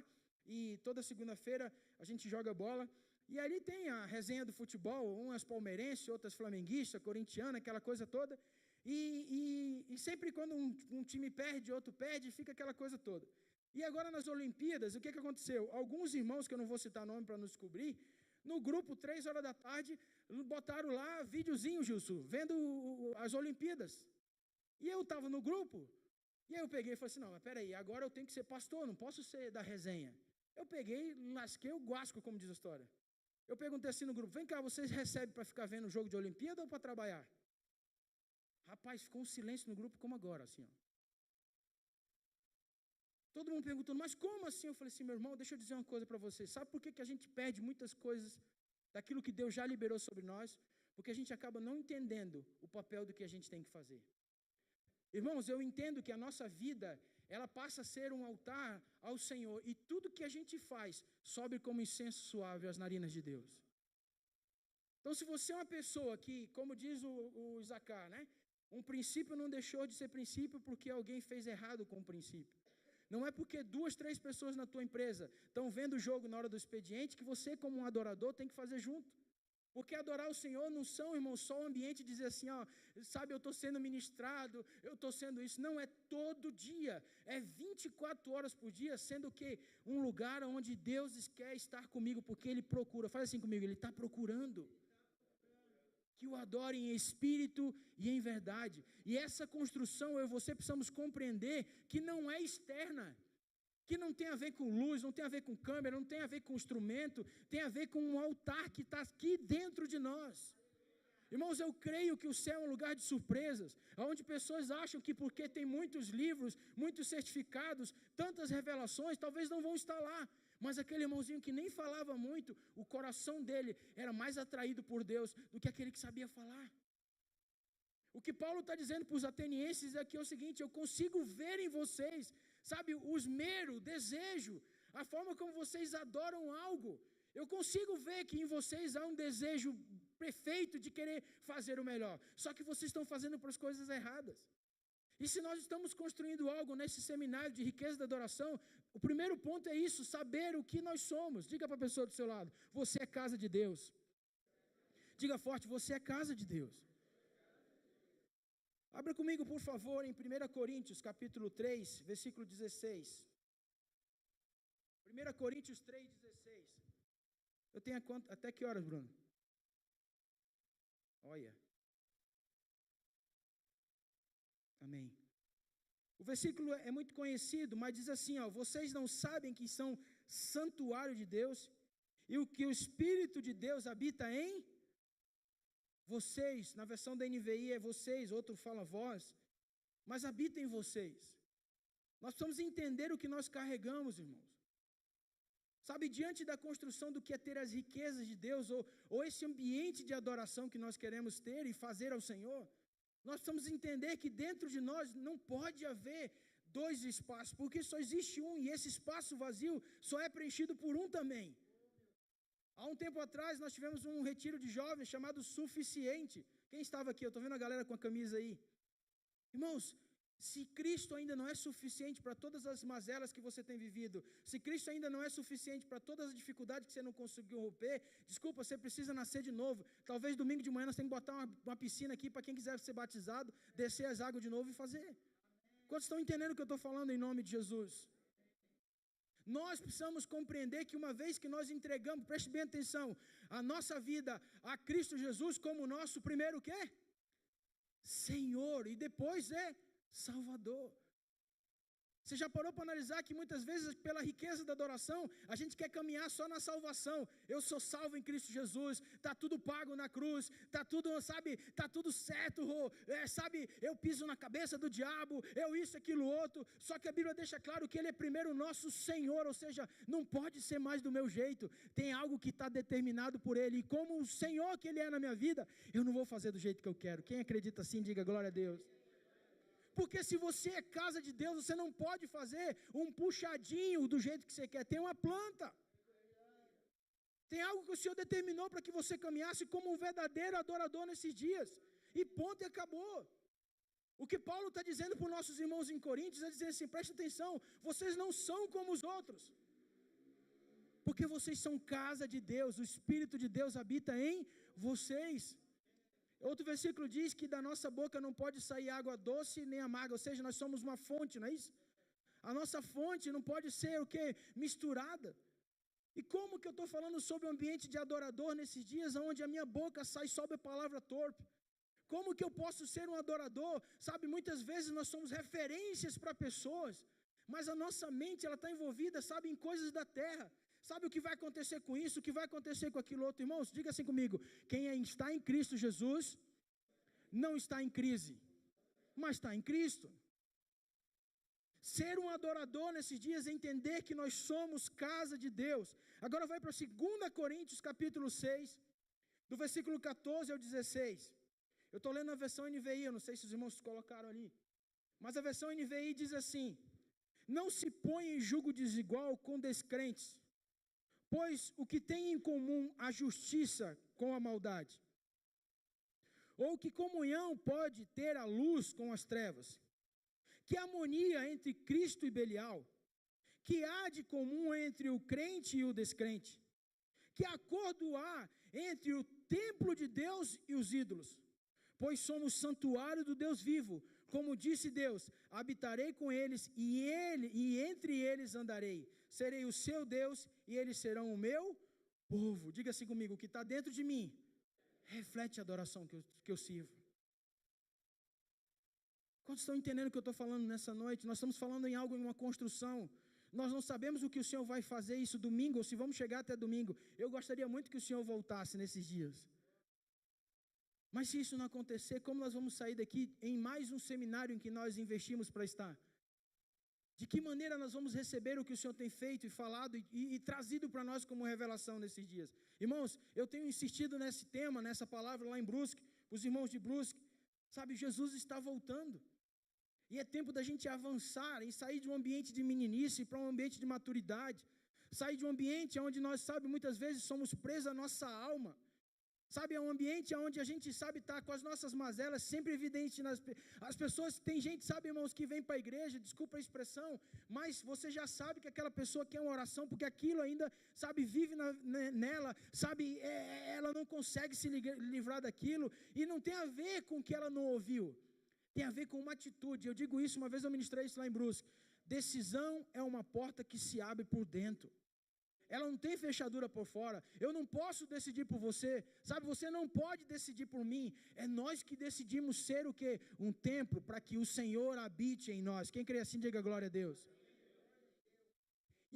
e toda segunda-feira a gente joga bola, e ali tem a resenha do futebol, umas palmeirenses, outras flamenguistas, corintianas, aquela coisa toda, e sempre quando um time perde, outro perde, fica aquela coisa toda. E agora nas Olimpíadas, o que aconteceu? Alguns irmãos, que eu não vou citar nome para não descobrir, no grupo, 3 horas da tarde, botaram lá videozinho, Gilson, vendo as Olimpíadas. E eu estava no grupo, e aí eu peguei e falei assim, não, mas peraí, agora eu tenho que ser pastor, não posso ser da resenha. Eu peguei, lasquei o guasco, como diz a história. Eu perguntei assim no grupo, vem cá, vocês recebem para ficar vendo o jogo de Olimpíada ou para trabalhar? Rapaz, ficou um silêncio no grupo como agora, assim, ó. Todo mundo perguntando, mas como assim? Eu falei assim, meu irmão, deixa eu dizer uma coisa para você. Sabe por que a gente perde muitas coisas daquilo que Deus já liberou sobre nós? Porque a gente acaba não entendendo o papel do que a gente tem que fazer. Irmãos, eu entendo que a nossa vida, ela passa a ser um altar ao Senhor. E tudo que a gente faz sobe como incenso suave às narinas de Deus. Então, se você é uma pessoa que, como diz o Isacar, né? Um princípio não deixou de ser princípio porque alguém fez errado com o princípio. Não é porque 2, 3 pessoas na tua empresa estão vendo o jogo na hora do expediente que você, como um adorador, tem que fazer junto. Porque adorar o Senhor não são, irmão, só o ambiente dizer assim, ó, sabe, eu estou sendo ministrado, eu estou sendo isso. Não, é todo dia, é 24 horas por dia, sendo o quê? Um lugar onde Deus quer estar comigo, porque Ele procura. Faz assim comigo, Ele está procurando. Que o adorem em espírito e em verdade. E essa construção, eu e você precisamos compreender que não é externa, que não tem a ver com luz, não tem a ver com câmera, não tem a ver com instrumento, tem a ver com um altar que está aqui dentro de nós. Irmãos, eu creio que o céu é um lugar de surpresas, onde pessoas acham que porque tem muitos livros, muitos certificados, tantas revelações, talvez não vão estar lá. Mas aquele irmãozinho que nem falava muito, o coração dele era mais atraído por Deus do que aquele que sabia falar. O que Paulo está dizendo para os atenienses aqui é o seguinte, eu consigo ver em vocês, sabe, o esmero, o desejo, a forma como vocês adoram algo. Eu consigo ver que em vocês há um desejo perfeito de querer fazer o melhor. Só que vocês estão fazendo para as coisas erradas. E se nós estamos construindo algo nesse seminário de riqueza da adoração, o primeiro ponto é isso, saber o que nós somos. Diga para a pessoa do seu lado, você é casa de Deus. Diga forte, você é casa de Deus. Abra comigo, por favor, em 1 Coríntios, capítulo 3, versículo 16. 1 Coríntios 3, 16. Eu tenho até que horas, Bruno? Olha. Amém. O versículo é muito conhecido, mas diz assim, ó, vocês não sabem que são santuário de Deus e o que o Espírito de Deus habita em vocês. Na versão da NVI é vocês, outro fala vós, mas habita em vocês. Nós precisamos entender o que nós carregamos, irmãos. Sabe, diante da construção do que é ter as riquezas de Deus, ou esse ambiente de adoração que nós queremos ter e fazer ao Senhor, nós precisamos entender que dentro de nós não pode haver dois espaços, porque só existe um, e esse espaço vazio só é preenchido por um também. Há um tempo atrás nós tivemos um retiro de jovens chamado Suficiente. Quem estava aqui? Eu estou vendo a galera com a camisa aí. Irmãos, se Cristo ainda não é suficiente para todas as mazelas que você tem vivido, se Cristo ainda não é suficiente para todas as dificuldades que você não conseguiu romper, desculpa, você precisa nascer de novo. Talvez domingo de manhã nós temos que botar uma piscina aqui para quem quiser ser batizado, descer as águas de novo e fazer. Quantos estão entendendo o que eu estou falando em nome de Jesus? Nós precisamos compreender que uma vez que nós entregamos, preste bem atenção, a nossa vida a Cristo Jesus como nosso primeiro o quê? Senhor, e depois Salvador. Você já parou para analisar que muitas vezes, pela riqueza da adoração, a gente quer caminhar só na salvação? Eu sou salvo em Cristo Jesus, está tudo pago na cruz, está tudo, sabe, está tudo certo, sabe, eu piso na cabeça do diabo, eu isso, aquilo, outro. Só que a Bíblia deixa claro que Ele é primeiro nosso Senhor, ou seja, não pode ser mais do meu jeito, tem algo que está determinado por Ele, e como o Senhor que Ele é na minha vida, eu não vou fazer do jeito que eu quero. Quem acredita assim, diga glória a Deus. Porque se você é casa de Deus, você não pode fazer um puxadinho do jeito que você quer. Tem uma planta. Tem algo que o Senhor determinou para que você caminhasse como um verdadeiro adorador nesses dias. E ponto, e acabou. O que Paulo está dizendo para os nossos irmãos em Coríntios é dizer assim, preste atenção, vocês não são como os outros. Porque vocês são casa de Deus, o Espírito de Deus habita em vocês. Outro versículo diz que da nossa boca não pode sair água doce nem amarga, ou seja, nós somos uma fonte, não é isso? A nossa fonte não pode ser o quê? Misturada. E como que eu estou falando sobre o ambiente de adorador nesses dias, onde a minha boca sai sobre a palavra torpe? Como que eu posso ser um adorador? Sabe, muitas vezes nós somos referências para pessoas, mas a nossa mente ela está envolvida, sabe, em coisas da terra. Sabe o que vai acontecer com isso, o que vai acontecer com aquilo outro? Irmãos, diga assim comigo, quem está em Cristo Jesus, não está em crise, mas está em Cristo. Ser um adorador nesses dias é entender que nós somos casa de Deus. Agora vai para 2 Coríntios capítulo 6, do versículo 14 ao 16. Eu estou lendo a versão NVI, eu não sei se os irmãos colocaram ali, mas a versão NVI diz assim, não se põe em julgo desigual com descrentes, pois o que tem em comum a justiça com a maldade? Ou que comunhão pode ter a luz com as trevas? Que harmonia entre Cristo e Belial? Que há de comum entre o crente e o descrente? Que acordo há entre o templo de Deus e os ídolos? Pois somos santuário do Deus vivo. Como disse Deus, habitarei com eles e entre eles andarei. Serei o seu Deus e eles serão o meu povo. Diga assim comigo, o que está dentro de mim reflete a adoração que eu sirvo. Quantos estão entendendo o que eu estou falando nessa noite? Nós estamos falando em algo, em uma construção. Nós não sabemos o que o Senhor vai fazer isso domingo, ou se vamos chegar até domingo. Eu gostaria muito que o Senhor voltasse nesses dias. Mas se isso não acontecer, como nós vamos sair daqui em mais um seminário em que nós investimos para estar? De que maneira nós vamos receber o que o Senhor tem feito e falado e trazido para nós como revelação nesses dias? Irmãos, eu tenho insistido nesse tema, nessa palavra lá em Brusque, os irmãos de Brusque. Sabe, Jesus está voltando. E é tempo da gente avançar e sair de um ambiente de meninice para um ambiente de maturidade. Sair de um ambiente onde nós, sabe, muitas vezes somos presos à nossa alma. Sabe, é um ambiente onde a gente, sabe, está com as nossas mazelas sempre evidentes as pessoas. Tem gente, sabe, irmãos, que vem para a igreja, desculpa a expressão, mas você já sabe que aquela pessoa quer uma oração, porque aquilo ainda, sabe, vive nela, sabe, ela não consegue se livrar daquilo, e não tem a ver com o que ela não ouviu, tem a ver com uma atitude. Eu digo isso, uma vez eu ministrei isso lá em Brusque, decisão é uma porta que se abre por dentro. Ela não tem fechadura por fora. Eu não posso decidir por você. Sabe, você não pode decidir por mim. É nós que decidimos ser o quê? Um templo para que o Senhor habite em nós. Quem crê assim, diga glória a Deus.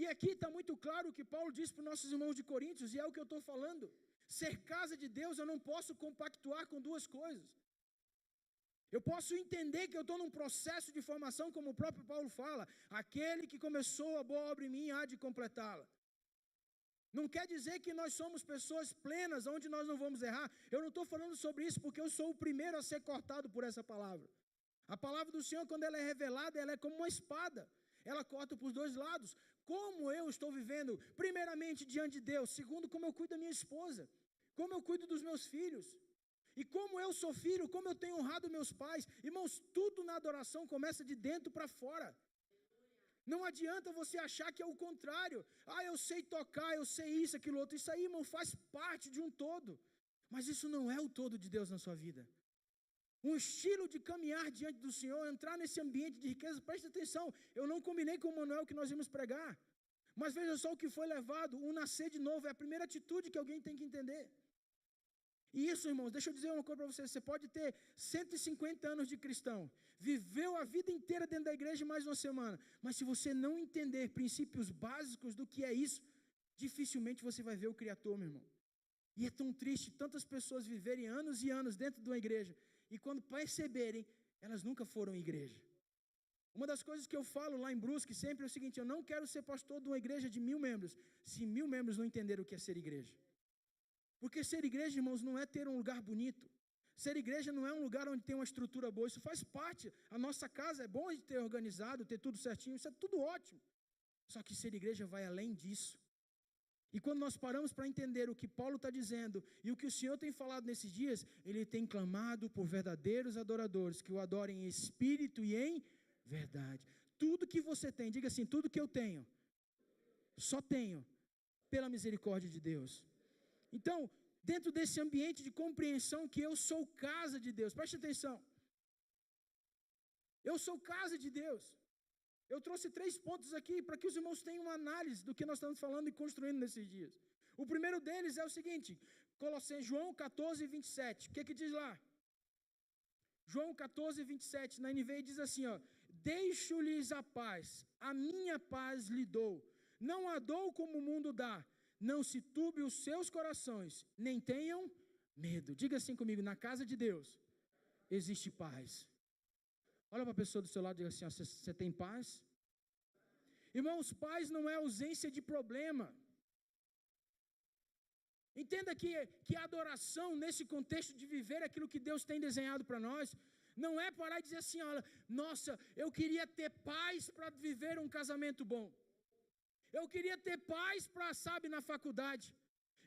E aqui está muito claro o que Paulo diz para os nossos irmãos de Coríntios, e é o que eu estou falando. Ser casa de Deus, eu não posso compactuar com duas coisas. Eu posso entender que eu estou num processo de formação, como o próprio Paulo fala. Aquele que começou a boa obra em mim há de completá-la. Não quer dizer que nós somos pessoas plenas, onde nós não vamos errar. Eu não estou falando sobre isso porque eu sou o primeiro a ser cortado por essa palavra. A palavra do Senhor, quando ela é revelada, ela é como uma espada. Ela corta para os dois lados. Como eu estou vivendo, primeiramente diante de Deus, segundo, como eu cuido da minha esposa, como eu cuido dos meus filhos, e como eu sou filho, como eu tenho honrado meus pais. Irmãos, tudo na adoração começa de dentro para fora. Não adianta você achar que é o contrário. Eu sei tocar, eu sei isso, aquilo outro. Isso aí, irmão, faz parte de um todo. Mas isso não é o todo de Deus na sua vida. Um estilo de caminhar diante do Senhor, entrar nesse ambiente de riqueza. Preste atenção, eu não combinei com o Manuel que nós íamos pregar. Mas veja só o que foi levado, o nascer de novo. É a primeira atitude que alguém tem que entender. E isso, irmãos, deixa eu dizer uma coisa para você. Você pode ter 150 anos de cristão, viveu a vida inteira dentro da igreja mais uma semana, mas se você não entender princípios básicos do que é isso, dificilmente você vai ver o Criador, meu irmão. E é tão triste tantas pessoas viverem anos e anos dentro de uma igreja, e quando perceberem, elas nunca foram igreja. Uma das coisas que eu falo lá em Brusque sempre é o seguinte: eu não quero ser pastor de uma igreja de 1000 membros, se 1000 membros não entenderam o que é ser igreja. Porque ser igreja, irmãos, não é ter um lugar bonito. Ser igreja não é um lugar onde tem uma estrutura boa. Isso faz parte. A nossa casa é bom de ter organizado, ter tudo certinho. Isso é tudo ótimo. Só que ser igreja vai além disso. E quando nós paramos para entender o que Paulo está dizendo e o que o Senhor tem falado nesses dias, Ele tem clamado por verdadeiros adoradores, que o adorem em espírito e em verdade. Tudo que você tem, diga assim, tudo que eu tenho, só tenho pela misericórdia de Deus. Então, dentro desse ambiente de compreensão que eu sou casa de Deus, preste atenção. Eu sou casa de Deus. Eu trouxe 3 pontos aqui para que os irmãos tenham uma análise do que nós estamos falando e construindo nesses dias. O primeiro deles é o seguinte, João 14, 27. O que diz lá? João 14, 27, na NVI diz assim, deixo-lhes a paz, a minha paz lhe dou. Não a dou como o mundo dá. Não se turbe os seus corações, nem tenham medo. Diga assim comigo, na casa de Deus existe paz. Olha para a pessoa do seu lado e diga assim, você tem paz? Irmãos, paz não é ausência de problema. Entenda que a adoração, nesse contexto de viver aquilo que Deus tem desenhado para nós, não é parar e dizer assim, olha, nossa, eu queria ter paz para viver um casamento bom. Eu queria ter paz na faculdade.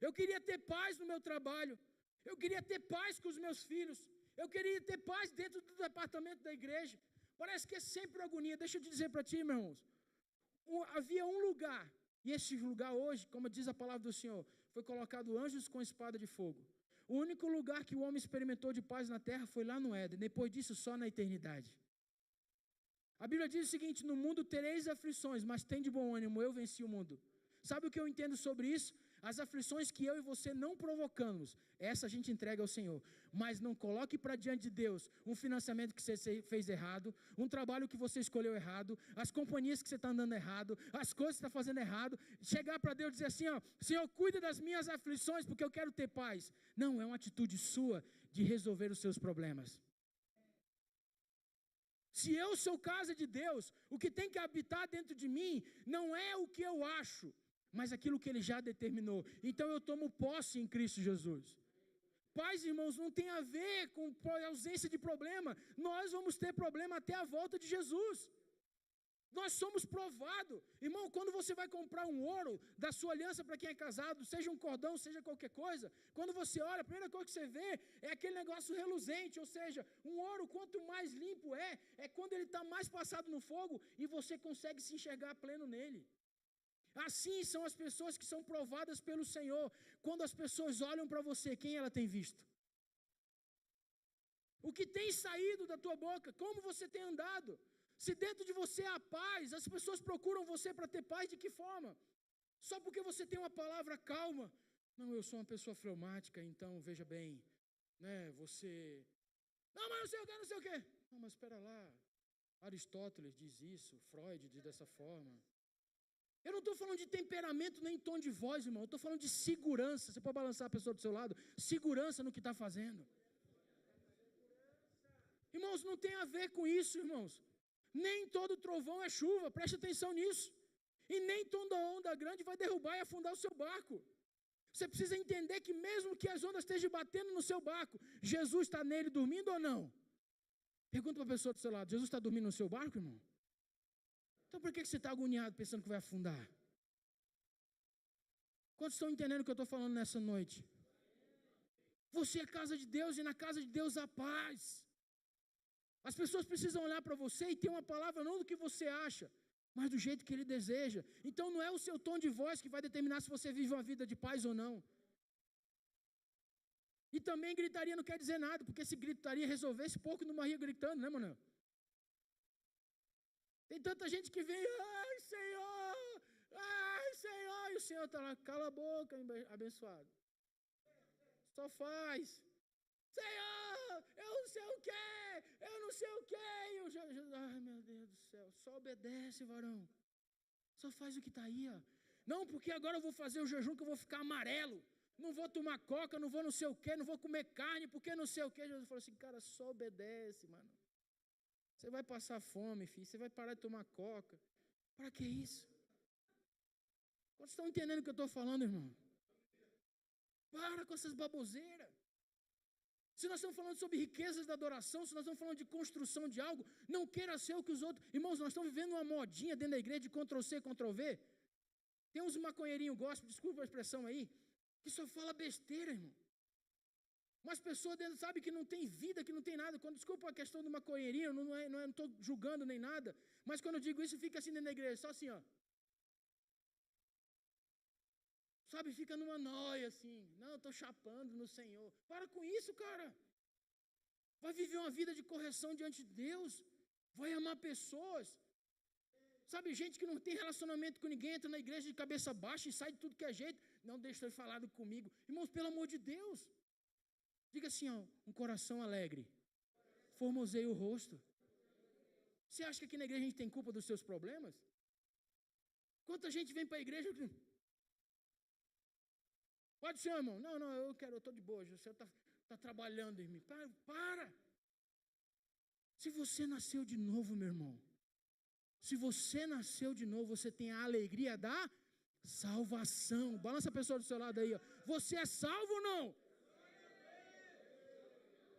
Eu queria ter paz no meu trabalho. Eu queria ter paz com os meus filhos. Eu queria ter paz dentro do departamento da igreja. Parece que é sempre agonia. Deixa eu te dizer para ti, meus irmãos. Havia um lugar, e esse lugar hoje, como diz a palavra do Senhor, foi colocado anjos com espada de fogo. O único lugar que o homem experimentou de paz na terra foi lá no Éden. Depois disso, só na eternidade. A Bíblia diz o seguinte, no mundo tereis aflições, mas tem de bom ânimo, eu venci o mundo. Sabe o que eu entendo sobre isso? As aflições que eu e você não provocamos, essa a gente entrega ao Senhor. Mas não coloque para diante de Deus um financiamento que você fez errado, um trabalho que você escolheu errado, as companhias que você está andando errado, as coisas que você está fazendo errado. Chegar para Deus e dizer assim, Senhor, cuida das minhas aflições porque eu quero ter paz. Não, é uma atitude sua de resolver os seus problemas. Se eu sou casa de Deus, o que tem que habitar dentro de mim não é o que eu acho, mas aquilo que Ele já determinou. Então eu tomo posse em Cristo Jesus. Paz, irmãos, não tem a ver com ausência de problema. Nós vamos ter problema até a volta de Jesus. Nós somos provados. Irmão, quando você vai comprar um ouro da sua aliança para quem é casado, seja um cordão, seja qualquer coisa, quando você olha, a primeira coisa que você vê é aquele negócio reluzente, ou seja, um ouro quanto mais limpo é quando ele está mais passado no fogo e você consegue se enxergar pleno nele. Assim são as pessoas que são provadas pelo Senhor. Quando as pessoas olham para você, quem ela tem visto? O que tem saído da tua boca? Como você tem andado? Se dentro de você há paz, as pessoas procuram você para ter paz de que forma? Só porque você tem uma palavra calma. Não, eu sou uma pessoa fleumática, então veja bem, né, você... Não, mas não sei o que, não sei o que. Não, mas espera lá, Aristóteles diz isso, Freud diz dessa forma. Eu não estou falando de temperamento nem tom de voz, irmão, eu estou falando de segurança. Você pode balançar a pessoa do seu lado? Segurança no que está fazendo. Irmãos, não tem a ver com isso, irmãos. Nem todo trovão é chuva, preste atenção nisso. E nem toda onda grande vai derrubar e afundar o seu barco. Você precisa entender que mesmo que as ondas estejam batendo no seu barco, Jesus está nele dormindo ou não? Pergunta para a pessoa do seu lado, Jesus está dormindo no seu barco, irmão? Então por que você está agoniado pensando que vai afundar? Quantos estão entendendo o que eu estou falando nessa noite? Você é casa de Deus e na casa de Deus há paz. As pessoas precisam olhar para você e ter uma palavra não do que você acha, mas do jeito que Ele deseja. Então não é o seu tom de voz que vai determinar se você vive uma vida de paz ou não. E também gritaria não quer dizer nada, porque se gritaria resolvesse, pouco não morria gritando, né, Manuel? Tem tanta gente que vem, ai Senhor, e o Senhor está lá, cala a boca, abençoado. Só faz. Senhor, eu não sei o que, eu não sei o que. Ai, meu Deus do céu, só obedece, varão. Só faz o que está aí, ó. Não, porque agora eu vou fazer o jejum que eu vou ficar amarelo. Não vou tomar coca, não vou não sei o que, não vou comer carne, porque não sei o que. Jesus falou assim, cara, só obedece, mano. Você vai passar fome, filho, você vai parar de tomar coca. Para que isso? Vocês estão entendendo o que eu estou falando, irmão? Para com essas baboseiras. Se nós estamos falando sobre riquezas da adoração, se nós estamos falando de construção de algo, não queira ser o que os outros... Irmãos, nós estamos vivendo uma modinha dentro da igreja de Ctrl-C, Ctrl-V. Tem uns maconheirinhos gospel, desculpa a expressão aí, que só fala besteira, irmão. Mas pessoas dentro, sabe, que não tem vida, que não tem nada. Quando, desculpa a questão do maconheirinho, não estou julgando nem nada, mas quando eu digo isso, fica assim dentro da igreja, só assim, ó. Sabe, fica numa noia assim, não, estou chapando no Senhor. Para com isso, cara. Vai viver uma vida de correção diante de Deus. Vai amar pessoas. Sabe, gente que não tem relacionamento com ninguém, entra na igreja de cabeça baixa e sai de tudo que é jeito. Não deixa ele falar comigo. Irmãos, pelo amor de Deus. Diga assim, ó, um coração alegre. Formoseia o rosto. Você acha que aqui na igreja a gente tem culpa dos seus problemas? Quanta gente vem para a igreja... Pode ser, irmão. Não, eu estou de boa. Você está trabalhando em mim. Para. Se você nasceu de novo, meu irmão. Se você nasceu de novo, você tem a alegria da salvação. Balança a pessoa do seu lado aí. Ó. Você é salvo ou não?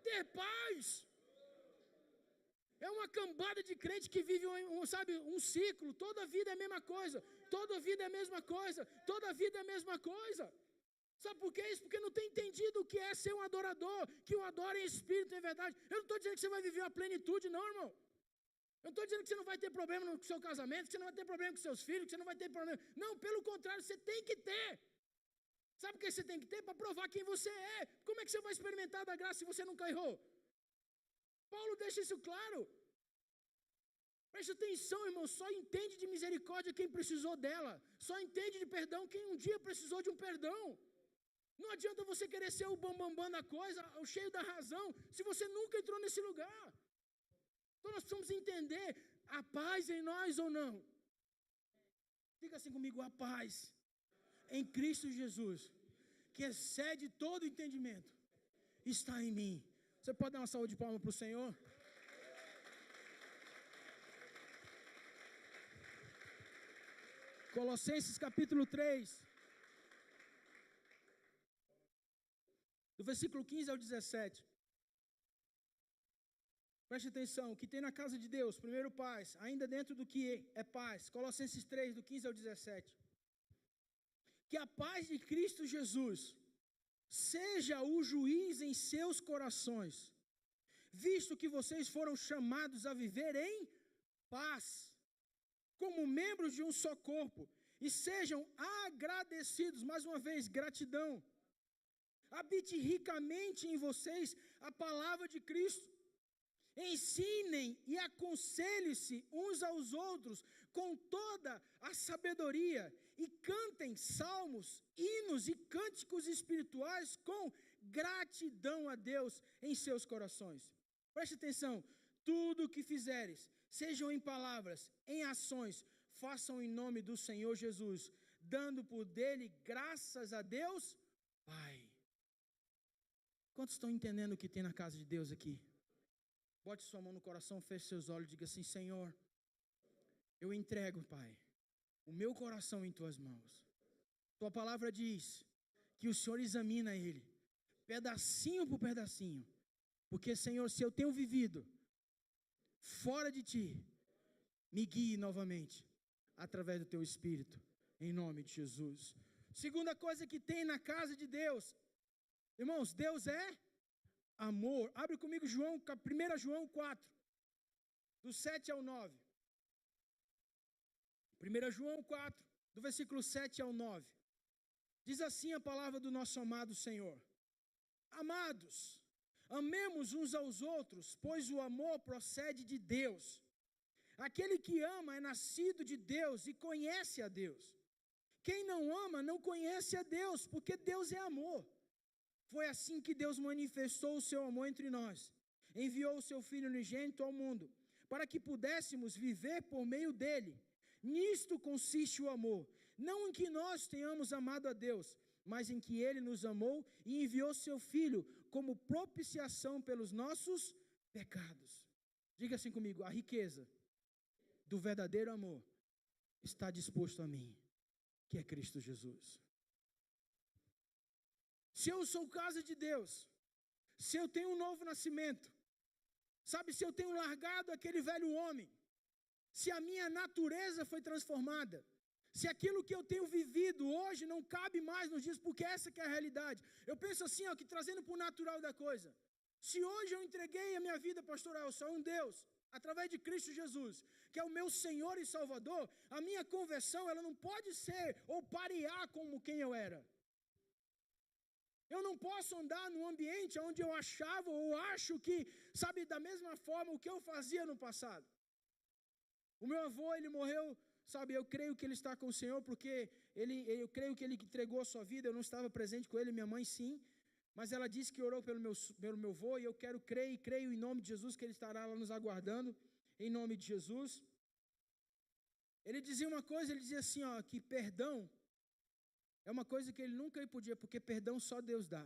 Ter paz. É uma cambada de crente que vive um ciclo. Toda vida é a mesma coisa. Toda vida é a mesma coisa. Toda vida é a mesma coisa. Sabe por que isso? Porque não tem entendido o que é ser um adorador, que o adora em espírito e em verdade. Eu não estou dizendo que você vai viver a plenitude, não, irmão. Eu não estou dizendo que você não vai ter problema no seu casamento, que você não vai ter problema com seus filhos, que você não vai ter problema. Não, pelo contrário, você tem que ter. Sabe o que você tem que ter? Para provar quem você é. Como é que você vai experimentar da graça se você nunca errou? Paulo deixa isso claro. Preste atenção, irmão, só entende de misericórdia quem precisou dela. Só entende de perdão quem um dia precisou de um perdão. Não adianta você querer ser o bambambam da coisa, o cheio da razão, se você nunca entrou nesse lugar. Então nós precisamos entender, a paz em nós ou não? Diga assim comigo, a paz em Cristo Jesus, que excede todo entendimento, está em mim. Você pode dar uma salva de palmas para o Senhor? Colossenses capítulo 3. Do versículo 15 ao 17. Preste atenção, o que tem na casa de Deus, primeiro paz, ainda dentro do que é paz. Colossenses 3, do 15 ao 17. Que a paz de Cristo Jesus seja o juiz em seus corações, visto que vocês foram chamados a viver em paz, como membros de um só corpo, e sejam agradecidos, mais uma vez, gratidão. Habite ricamente em vocês a palavra de Cristo. Ensinem e aconselhem-se uns aos outros com toda a sabedoria e cantem salmos, hinos e cânticos espirituais com gratidão a Deus em seus corações. Preste atenção, tudo o que fizeres, sejam em palavras, em ações, façam em nome do Senhor Jesus, dando por dele graças a Deus, Pai. Quantos estão entendendo o que tem na casa de Deus aqui? Bote sua mão no coração, feche seus olhos e diga assim, Senhor, eu entrego, Pai, o meu coração em tuas mãos. Tua palavra diz que o Senhor examina ele, pedacinho por pedacinho. Porque, Senhor, se eu tenho vivido fora de Ti, me guie novamente, através do Teu Espírito, em nome de Jesus. Segunda coisa que tem na casa de Deus, irmãos, Deus é amor. Abre comigo 1 João 4, do 7 ao 9. 1 João 4, do versículo 7 ao 9. Diz assim a palavra do nosso amado Senhor: Amados, amemos uns aos outros, pois o amor procede de Deus. Aquele que ama é nascido de Deus e conhece a Deus. Quem não ama não conhece a Deus, porque Deus é amor. Foi assim que Deus manifestou o seu amor entre nós. Enviou o seu Filho unigênito ao mundo, para que pudéssemos viver por meio dele. Nisto consiste o amor, não em que nós tenhamos amado a Deus, mas em que ele nos amou e enviou seu Filho como propiciação pelos nossos pecados. Diga assim comigo: a riqueza do verdadeiro amor está disposto a mim, que é Cristo Jesus. Se eu sou casa de Deus, se eu tenho um novo nascimento, sabe, se eu tenho largado aquele velho homem, se a minha natureza foi transformada, se aquilo que eu tenho vivido hoje não cabe mais nos dias, porque essa que é a realidade. Eu penso assim, ó, que trazendo para o natural da coisa, se hoje eu entreguei a minha vida pastoral só a um Deus, através de Cristo Jesus, que é o meu Senhor e Salvador, a minha conversão, ela não pode ser ou parear como quem eu era. Eu não posso andar num ambiente onde eu achava ou acho que, sabe, da mesma forma o que eu fazia no passado. O meu avô, ele morreu, sabe, eu creio que ele está com o Senhor, porque eu creio que ele entregou a sua vida. Eu não estava presente com ele, minha mãe sim, mas ela disse que orou pelo meu avô, e eu quero crer e creio em nome de Jesus que ele estará lá nos aguardando, em nome de Jesus. Ele dizia uma coisa, ele dizia assim, ó, que perdão é uma coisa que ele nunca podia, porque perdão só Deus dá.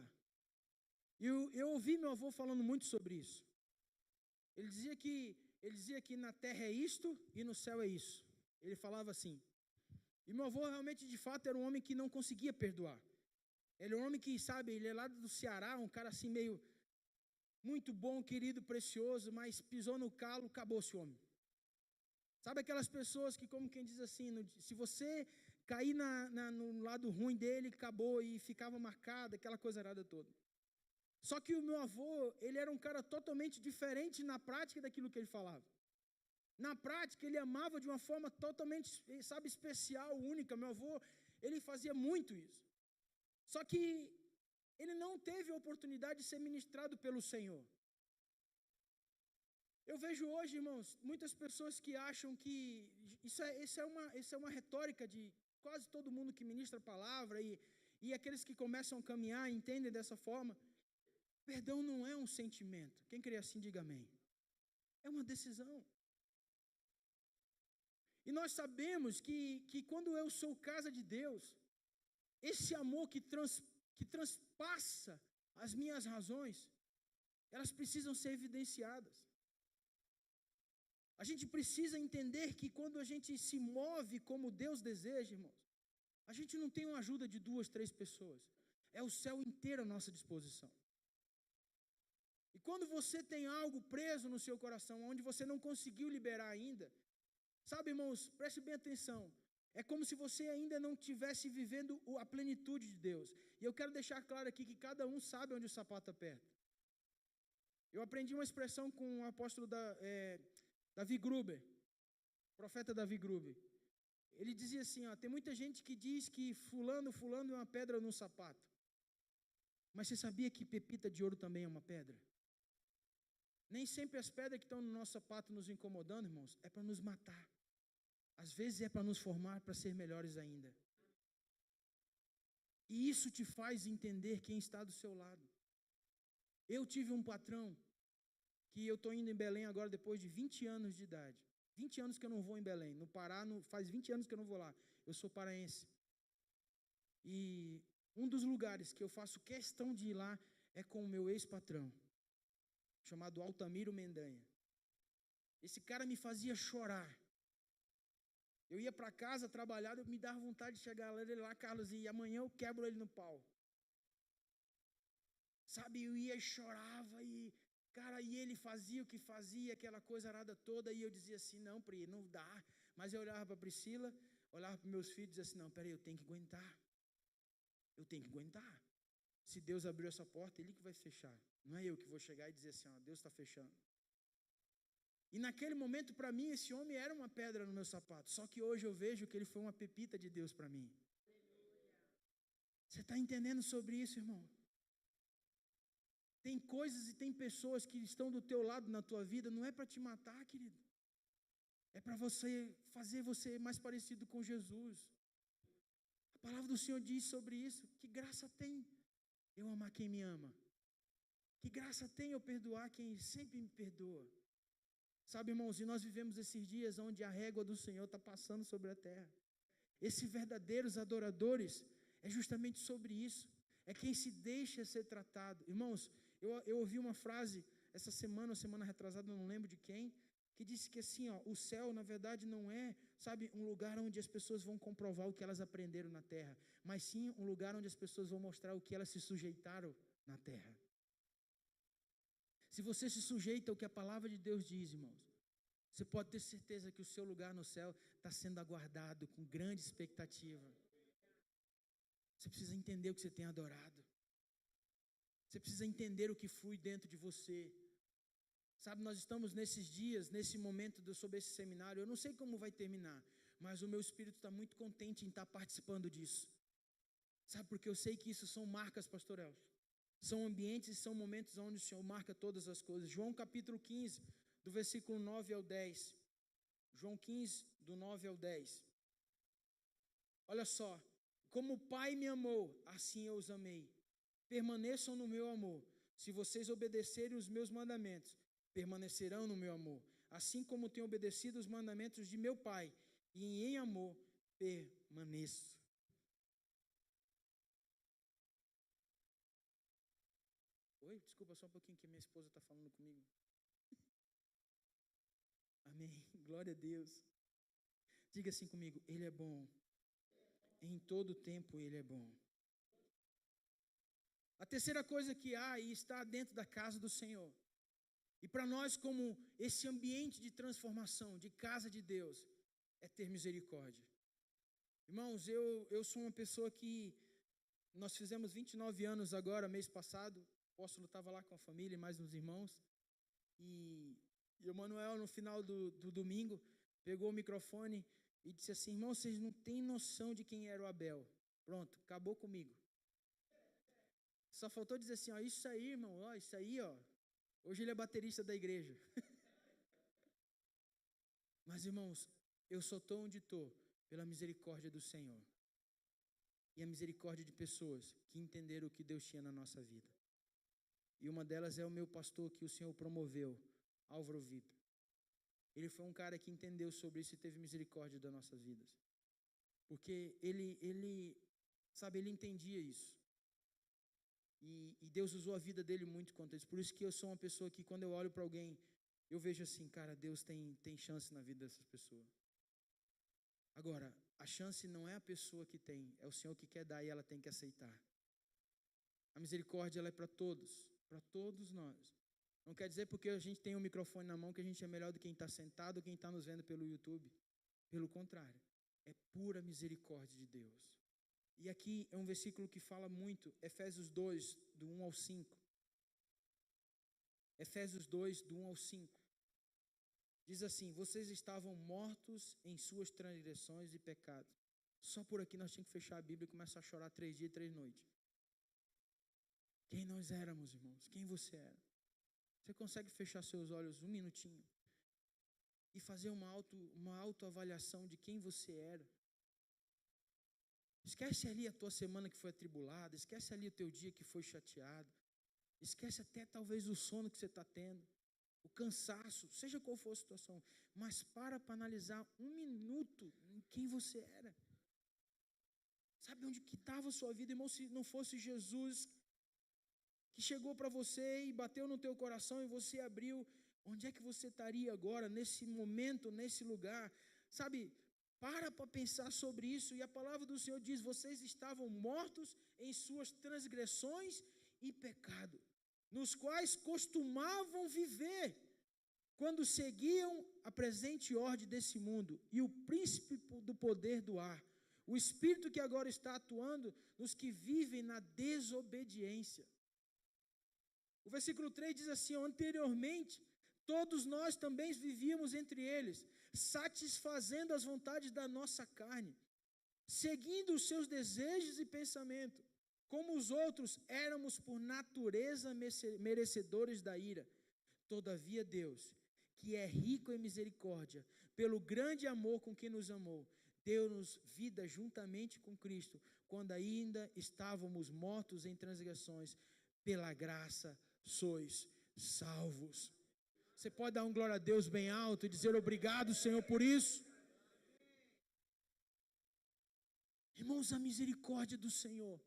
E eu ouvi meu avô falando muito sobre isso. Ele dizia que na terra é isto e no céu é isso. Ele falava assim. E meu avô realmente, de fato, era um homem que não conseguia perdoar. Ele é um homem que, sabe, ele é lá do Ceará, um cara assim meio, muito bom, querido, precioso, mas pisou no calo, acabou-se o homem. Sabe aquelas pessoas que, como quem diz assim, se você cair no lado ruim dele, acabou, e ficava marcado, aquela coisa errada toda. Só que o meu avô, ele era um cara totalmente diferente na prática daquilo que ele falava. Na prática, ele amava de uma forma totalmente, sabe, especial, única. Meu avô, ele fazia muito isso. Só que ele não teve a oportunidade de ser ministrado pelo Senhor. Eu vejo hoje, irmãos, muitas pessoas que acham que isso é uma retórica de quase todo mundo que ministra a palavra, e aqueles que começam a caminhar entendem dessa forma. Perdão não é um sentimento. Quem crê assim, diga amém. É uma decisão. E nós sabemos que quando eu sou casa de Deus, esse amor que transpassa as minhas razões, elas precisam ser evidenciadas. A gente precisa entender que quando a gente se move como Deus deseja, irmãos, a gente não tem uma ajuda de 2, 3 pessoas. É o céu inteiro à nossa disposição. E quando você tem algo preso no seu coração, onde você não conseguiu liberar ainda, sabe, irmãos, preste bem atenção. É como se você ainda não estivesse vivendo a plenitude de Deus. E eu quero deixar claro aqui que cada um sabe onde o sapato aperta. Eu aprendi uma expressão com o apóstolo Davi Gruber, profeta Davi Gruber. Ele dizia assim, ó, tem muita gente que diz que fulano é uma pedra no sapato. Mas você sabia que pepita de ouro também é uma pedra? Nem sempre as pedras que estão no nosso sapato nos incomodando, irmãos, é para nos matar. Às vezes é para nos formar, para ser melhores ainda. E isso te faz entender quem está do seu lado. Eu tive um patrão, que eu estou indo em Belém agora depois de 20 anos de idade. 20 anos que eu não vou em Belém. No Pará, faz 20 anos que eu não vou lá. Eu sou paraense. E um dos lugares que eu faço questão de ir lá é com o meu ex-patrão, chamado Altamiro Mendanha. Esse cara me fazia chorar. Eu ia para casa trabalhar, eu me dava vontade de chegar lá, Carlos, e amanhã eu quebro ele no pau. Sabe, eu ia e chorava, cara, e ele fazia o que fazia, aquela coisa arada toda, e eu dizia assim, não, Pri, não dá. Mas eu olhava para a Priscila, olhava para meus filhos e dizia assim, não, peraí, eu tenho que aguentar. Eu tenho que aguentar. Se Deus abriu essa porta, Ele que vai fechar. Não é eu que vou chegar e dizer assim, ó, Deus está fechando. E naquele momento, para mim, esse homem era uma pedra no meu sapato. Só que hoje eu vejo que ele foi uma pepita de Deus para mim. Você está entendendo sobre isso, irmão? Tem coisas e tem pessoas que estão do teu lado na tua vida, não é para te matar, querido. É para fazer você mais parecido com Jesus. A palavra do Senhor diz sobre isso. Que graça tem eu amar quem me ama? Que graça tem eu perdoar quem sempre me perdoa? Sabe, irmãos, e nós vivemos esses dias onde a régua do Senhor está passando sobre a terra. Esses verdadeiros adoradores é justamente sobre isso. É quem se deixa ser tratado. Irmãos, eu ouvi uma frase essa semana ou semana retrasada, não lembro de quem, que disse que assim, ó, o céu na verdade não é, sabe, um lugar onde as pessoas vão comprovar o que elas aprenderam na terra, mas sim um lugar onde as pessoas vão mostrar o que elas se sujeitaram na terra. Se você se sujeita ao que a palavra de Deus diz, irmãos, você pode ter certeza que o seu lugar no céu está sendo aguardado com grande expectativa. Você precisa entender o que você tem adorado. Você precisa entender o que flui dentro de você. Sabe, nós estamos nesses dias, nesse momento sobre esse seminário, eu não sei como vai terminar, mas o meu espírito está muito contente em estar participando disso. Sabe, porque eu sei que isso são marcas, pastor Elcio. São ambientes e são momentos onde o Senhor marca todas as coisas. João capítulo 15, do versículo 9 ao 10. João 15, do 9 ao 10. Olha só. Como o Pai me amou, assim eu os amei. Permaneçam no meu amor. Se vocês obedecerem os meus mandamentos, permanecerão no meu amor. Assim como tenho obedecido os mandamentos de meu Pai, e em amor permaneço. Oi, desculpa só um pouquinho que minha esposa está falando comigo. Amém, glória a Deus. Diga assim comigo, Ele é bom. Em todo tempo Ele é bom. A terceira coisa que há e está dentro da casa do Senhor. E para nós, como esse ambiente de transformação, de casa de Deus, é ter misericórdia. Irmãos, eu sou uma pessoa que nós fizemos 29 anos agora, mês passado. O apóstolo estava lá com a família e mais uns irmãos. E o Manuel, no final do domingo, pegou o microfone e disse assim, irmão, vocês não têm noção de quem era o Abel. Pronto, acabou comigo. Só faltou dizer assim, ó, isso aí, irmão, ó, isso aí, ó. Hoje ele é baterista da igreja. Mas, irmãos, eu só estou onde estou pela misericórdia do Senhor. E a misericórdia de pessoas que entenderam o que Deus tinha na nossa vida. E uma delas é o meu pastor que o Senhor promoveu, Álvaro Vitor. Ele foi um cara que entendeu sobre isso e teve misericórdia das nossas vidas. Porque ele entendia isso. E Deus usou a vida dele muito contra isso. Por isso que eu sou uma pessoa que quando eu olho para alguém, eu vejo assim, cara, Deus tem chance na vida dessas pessoas. Agora, a chance não é a pessoa que tem, é o Senhor que quer dar e ela tem que aceitar. A misericórdia ela é para todos nós. Não quer dizer porque a gente tem um microfone na mão que a gente é melhor do que quem está sentado ou quem está nos vendo pelo YouTube. Pelo contrário, é pura misericórdia de Deus. E aqui é um versículo que fala muito, Efésios 2, do 1 ao 5. Efésios 2, do 1 ao 5. Diz assim, vocês estavam mortos em suas transgressões e pecados. Só por aqui nós tínhamos que fechar a Bíblia e começar a chorar 3 dias e 3 noites. Quem nós éramos, irmãos? Quem você era? Você consegue fechar seus olhos um minutinho e fazer uma autoavaliação de quem você era? Esquece ali a tua semana que foi atribulada, esquece ali o teu dia que foi chateado, esquece até talvez o sono que você está tendo, o cansaço, seja qual for a situação, mas para analisar um minuto em quem você era. Sabe onde que estava a sua vida, irmão? Se não fosse Jesus que chegou para você e bateu no teu coração e você abriu, onde é que você estaria agora, nesse momento, nesse lugar? Sabe, Para pensar sobre isso, e a palavra do Senhor diz: vocês estavam mortos em suas transgressões e pecado, nos quais costumavam viver, quando seguiam a presente ordem desse mundo, e o príncipe do poder do ar, o espírito que agora está atuando nos que vivem na desobediência. O versículo 3 diz assim: anteriormente, todos nós também vivíamos entre eles, satisfazendo as vontades da nossa carne, seguindo os seus desejos e pensamentos. Como os outros, éramos por natureza merecedores da ira. Todavia Deus, que é rico em misericórdia, pelo grande amor com que nos amou, deu-nos vida juntamente com Cristo, quando ainda estávamos mortos em transgressões. Pela graça sois salvos. Você pode dar um glória a Deus bem alto e dizer obrigado, Senhor, por isso? Irmãos, a misericórdia do Senhor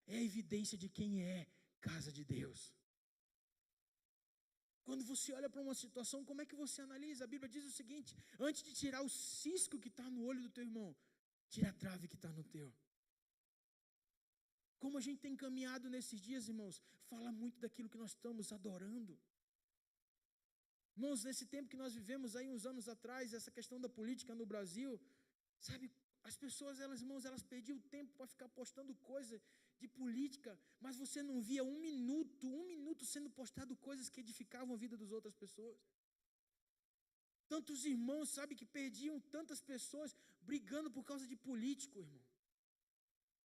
é a evidência de quem é casa de Deus. Quando você olha para uma situação, como é que você analisa? A Bíblia diz o seguinte: antes de tirar o cisco que está no olho do teu irmão, tira a trave que está no teu. Como a gente tem caminhado nesses dias, irmãos, fala muito daquilo que nós estamos adorando. Irmãos, nesse tempo que nós vivemos aí uns anos atrás, essa questão da política no Brasil, sabe, as pessoas, irmãos, elas perdiam tempo para ficar postando coisa de política, mas você não via um minuto sendo postado coisas que edificavam a vida das outras pessoas. Tantos irmãos, sabe, que perdiam tantas pessoas brigando por causa de político, irmão.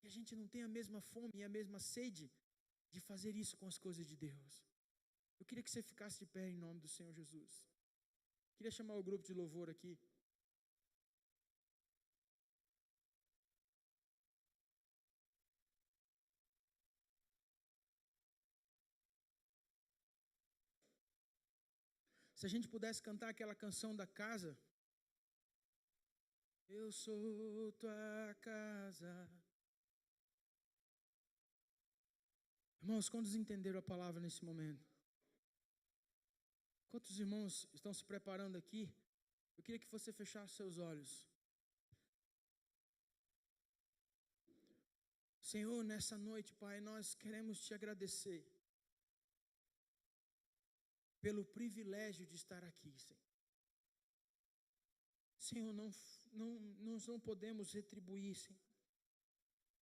E a gente não tem a mesma fome e a mesma sede de fazer isso com as coisas de Deus. Eu queria que você ficasse de pé em nome do Senhor Jesus. Queria chamar o grupo de louvor aqui. Se a gente pudesse cantar aquela canção da casa. Eu sou tua casa. Irmãos, quantos entenderam a palavra nesse momento? Quantos irmãos estão se preparando aqui? Eu queria que você fechasse seus olhos. Senhor, nessa noite, Pai, nós queremos te agradecer pelo privilégio de estar aqui, Senhor. Senhor, nós não podemos retribuir, Senhor,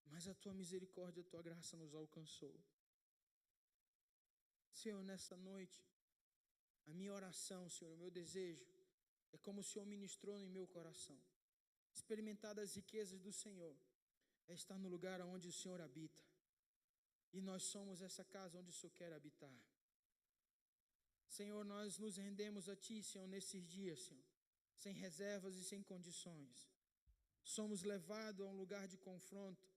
mas a tua misericórdia, a tua graça nos alcançou. Senhor, nessa noite, a minha oração, Senhor, o meu desejo, é como o Senhor ministrou em meu coração. Experimentar as riquezas do Senhor é estar no lugar onde o Senhor habita. E nós somos essa casa onde o Senhor quer habitar. Senhor, nós nos rendemos a Ti, Senhor, nesses dias, Senhor, sem reservas e sem condições. Somos levados a um lugar de confronto.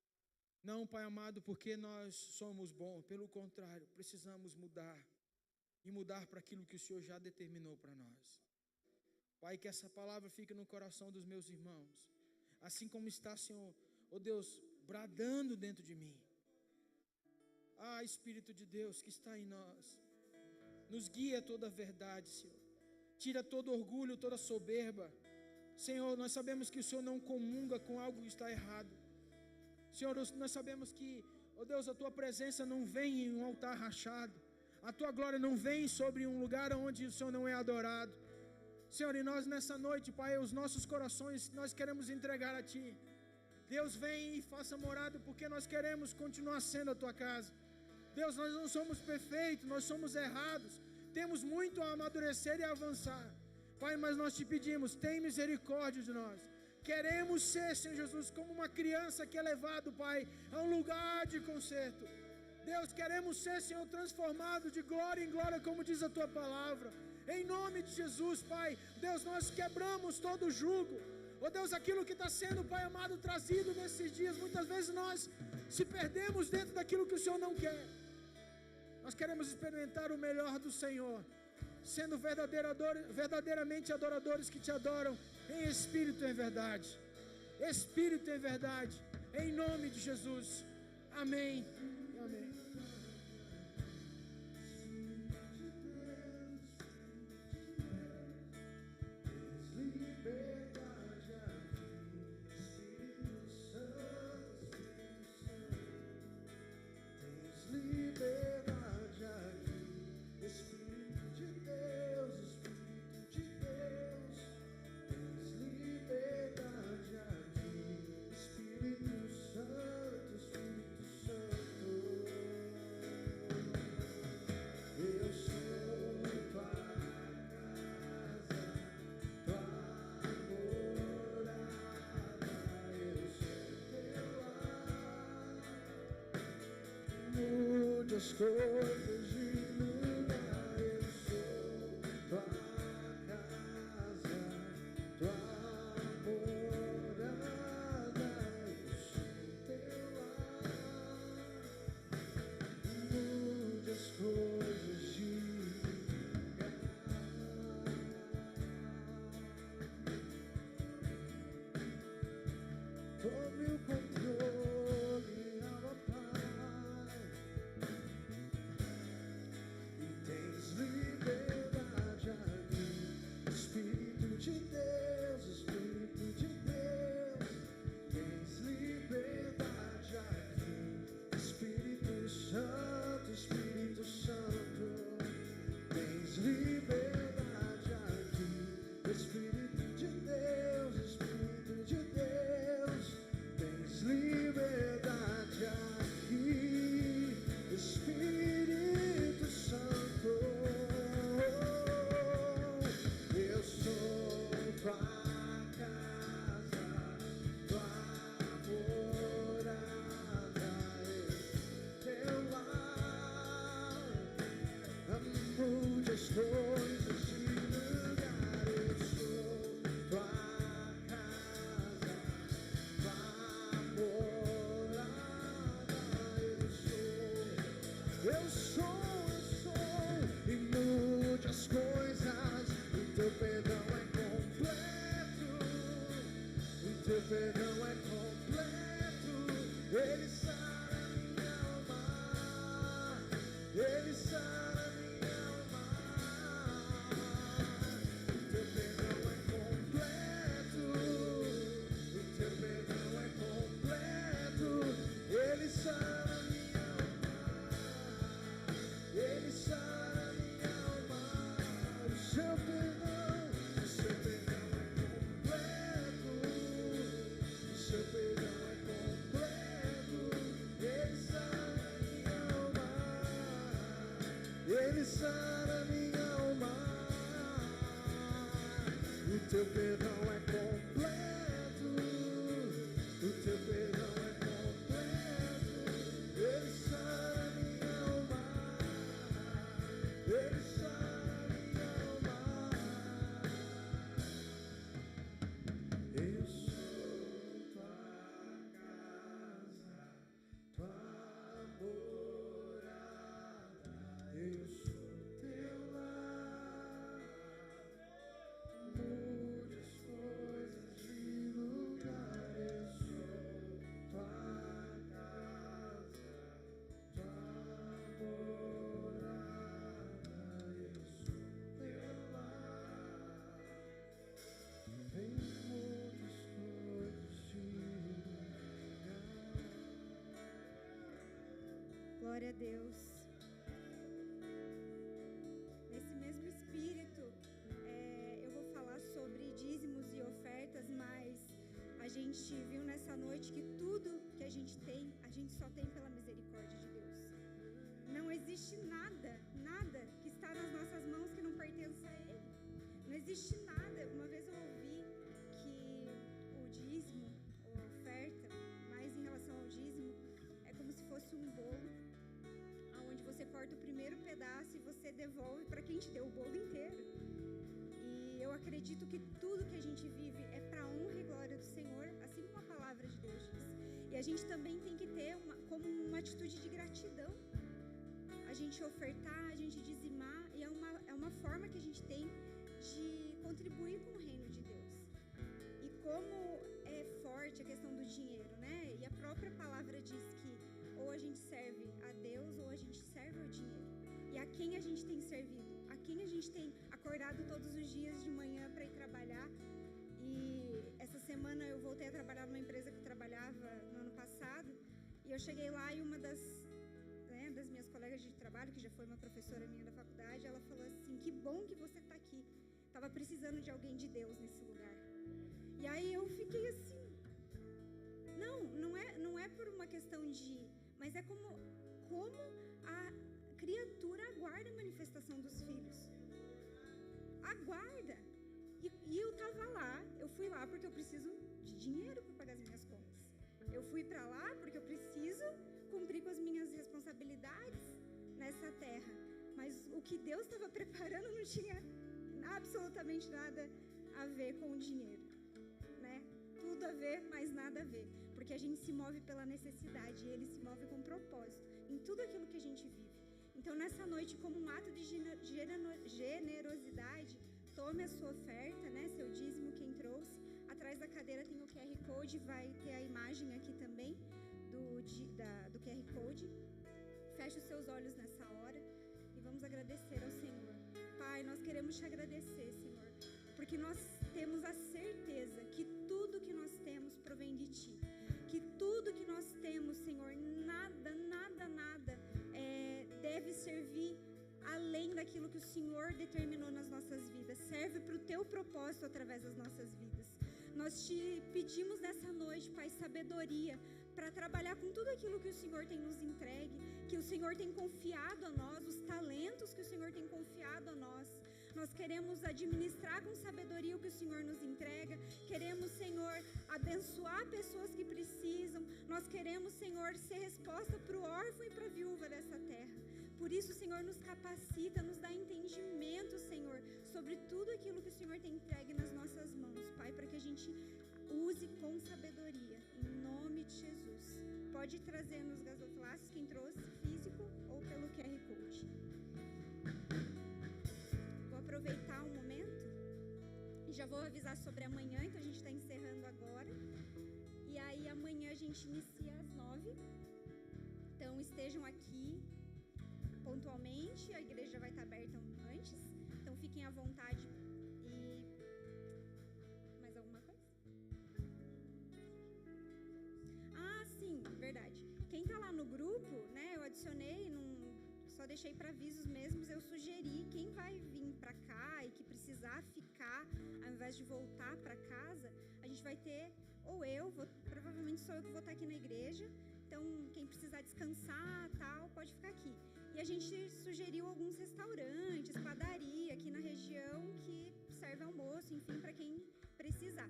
Não, Pai amado, porque nós somos bons. Pelo contrário, precisamos mudar. E mudar para aquilo que o Senhor já determinou para nós. Pai, que essa palavra fique no coração dos meus irmãos. Assim como está, Senhor, ó Deus, bradando dentro de mim. Ah, Espírito de Deus que está em nós. Nos guia toda a verdade, Senhor. Tira todo orgulho, toda soberba. Senhor, nós sabemos que o Senhor não comunga com algo que está errado. Senhor, nós sabemos que, ó Deus, a Tua presença não vem em um altar rachado. A Tua glória não vem sobre um lugar onde o Senhor não é adorado. Senhor, e nós nessa noite, Pai, os nossos corações, nós queremos entregar a Ti. Deus, vem e faça morada, porque nós queremos continuar sendo a Tua casa. Deus, nós não somos perfeitos, nós somos errados. Temos muito a amadurecer e a avançar. Pai, mas nós te pedimos, tem misericórdia de nós. Queremos ser, Senhor Jesus, como uma criança que é levado, Pai, a um lugar de conserto. Deus, queremos ser, Senhor, transformado de glória em glória, como diz a Tua palavra. Em nome de Jesus, Pai. Deus, nós quebramos todo o jugo. Ó Deus, aquilo que está sendo, Pai amado, trazido nesses dias, muitas vezes nós se perdemos dentro daquilo que o Senhor não quer. Nós queremos experimentar o melhor do Senhor, sendo verdadeiramente adoradores que te adoram em espírito e em verdade. Espírito e em verdade. Em nome de Jesus. Amém. Amém. as coisas de lugar. Eu sou tua casa, tua morada. Eu sou teu lar. Mude as coisas de lugar. Tome o controle, Abba Pai, e tens liberdade aqui. Espírito de Deus, Espírito de Deus, tens liberdade aqui. Espírito Santo, Espírito Santo, tens liberdade aqui. Espírito de Deus, Espírito de Deus, tens liberdade aqui. Espírito Santo, eu sou tua casa, tua morada, teu lar. Mude as coisas de lugar. Eu sou tua casa, tua morada. Eu sou, e mude as coisas. O teu perdão é completo, o teu perdão é completo. Ele sara minha alma, ele sara minha alma. O teu perdão é completo, o teu perdão é completo. Ele sara minha alma, ele sara minha alma. O seu perdão é completo, o seu perdão é completo. Ele sara minha alma, ele sara minha alma. O teu perdão é completo, o teu perdão é completo. Ele sara minha alma, ele sara minha alma. Eu sou tua casa, tua morada. Eu sou teu lar. Mude as coisas de lugar. Eu sou tua casa, tua morada. Eu sou teu lar. Vem, mude as coisas de lugar. Glória a Deus. Nesse mesmo espírito, eu vou falar sobre dízimos e ofertas, mas a gente viu nessa noite que tudo que a gente tem, a gente só tem pela misericórdia de Deus. Não existe nada, nada que está nas nossas mãos que não pertença a Ele. Não existe nada. Uma vez eu ouvi que o dízimo, ou a oferta, mais em relação ao dízimo, é como se fosse um bolo, onde você corta o primeiro pedaço e você devolve para quem te deu o bolo inteiro. E eu acredito que tudo que a gente vive é para a honra e glória do Senhor, assim como a palavra de Deus diz. E a gente também tem que ter como uma atitude de gratidão. A gente ofertar, a gente dizimar, e é uma forma que a gente tem de contribuir com o reino de Deus. E como é forte a questão do dinheiro, né? E a própria palavra diz que ou a gente serve a Deus ou a gente serve ao dinheiro. E a quem a gente tem servido? A quem a gente tem acordado todos os dias de manhã para ir trabalhar? E essa semana eu voltei a trabalhar numa empresa que eu trabalhava no ano passado. E eu cheguei lá e uma das minhas colegas de trabalho, que já foi uma professora minha da faculdade, ela falou assim: que bom que você está aqui. Estava precisando de alguém de Deus nesse lugar. E aí eu fiquei assim... Não é por uma questão de... Mas é como a criatura aguarda a manifestação dos filhos. Aguarda. E eu estava lá, eu fui lá porque eu preciso de dinheiro para pagar as minhas contas. Eu fui para lá porque eu preciso cumprir com as minhas responsabilidades. nessa terra. Mas o que Deus estava preparando não tinha absolutamente nada a ver com o dinheiro, né? Tudo a ver, mas nada a ver. Porque a gente se move pela necessidade e Ele se move com propósito em tudo aquilo que a gente vive. Então, nessa noite, como um ato de generosidade, tome a sua oferta, né? Seu dízimo, quem trouxe. Atrás da cadeira tem o QR Code, vai ter a imagem aqui também do QR Code. Feche os seus olhos nessa hora e vamos agradecer ao Senhor. Pai, nós queremos te agradecer, Senhor, porque nós temos a certeza que tudo que nós temos provém de Ti. Que tudo que nós temos, Senhor, nada deve servir além daquilo que o Senhor determinou nas nossas vidas. Serve para o Teu propósito através das nossas vidas. Nós te pedimos nessa noite, Pai, sabedoria para trabalhar com tudo aquilo que o Senhor tem nos entregue, que o Senhor tem confiado a nós, os talentos que o Senhor tem confiado a nós. Nós queremos administrar com sabedoria o que o Senhor nos entrega. Queremos, Senhor, abençoar pessoas que precisam. Nós queremos, Senhor, ser resposta para o órfão e para a viúva dessa terra. Por isso, Senhor, nos capacita, nos dá entendimento, Senhor, sobre tudo aquilo que o Senhor tem entregue nas nossas mãos, Pai, para que a gente use com sabedoria, em nome de Jesus. Pode trazer nos gasofilácios quem trouxe, físico ou pelo QR Code. Vou aproveitar um momento e já vou avisar sobre amanhã, então a gente está encerrando agora. E aí amanhã a gente inicia às 9. Então estejam aqui pontualmente, a igreja vai estar aberta antes, então fiquem à vontade. E mais alguma coisa? Ah, sim, verdade. Quem está lá no grupo, né, eu adicionei, só deixei para avisos mesmos, eu sugeri quem vai vir para cá e que precisar ficar, ao invés de voltar para casa, a gente vai ter, ou provavelmente sou eu que vou estar aqui na igreja, então quem precisar descansar, tal, pode ficar aqui. E a gente sugeriu alguns restaurantes, padaria aqui na região que serve almoço, enfim, para quem precisar.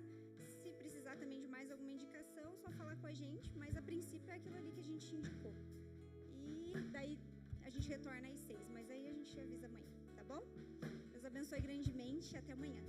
Se precisar também de mais alguma indicação, só falar com a gente, mas a princípio é aquilo ali que a gente indicou. E daí a gente retorna às 6, mas aí a gente avisa amanhã, tá bom? Deus abençoe grandemente e até amanhã.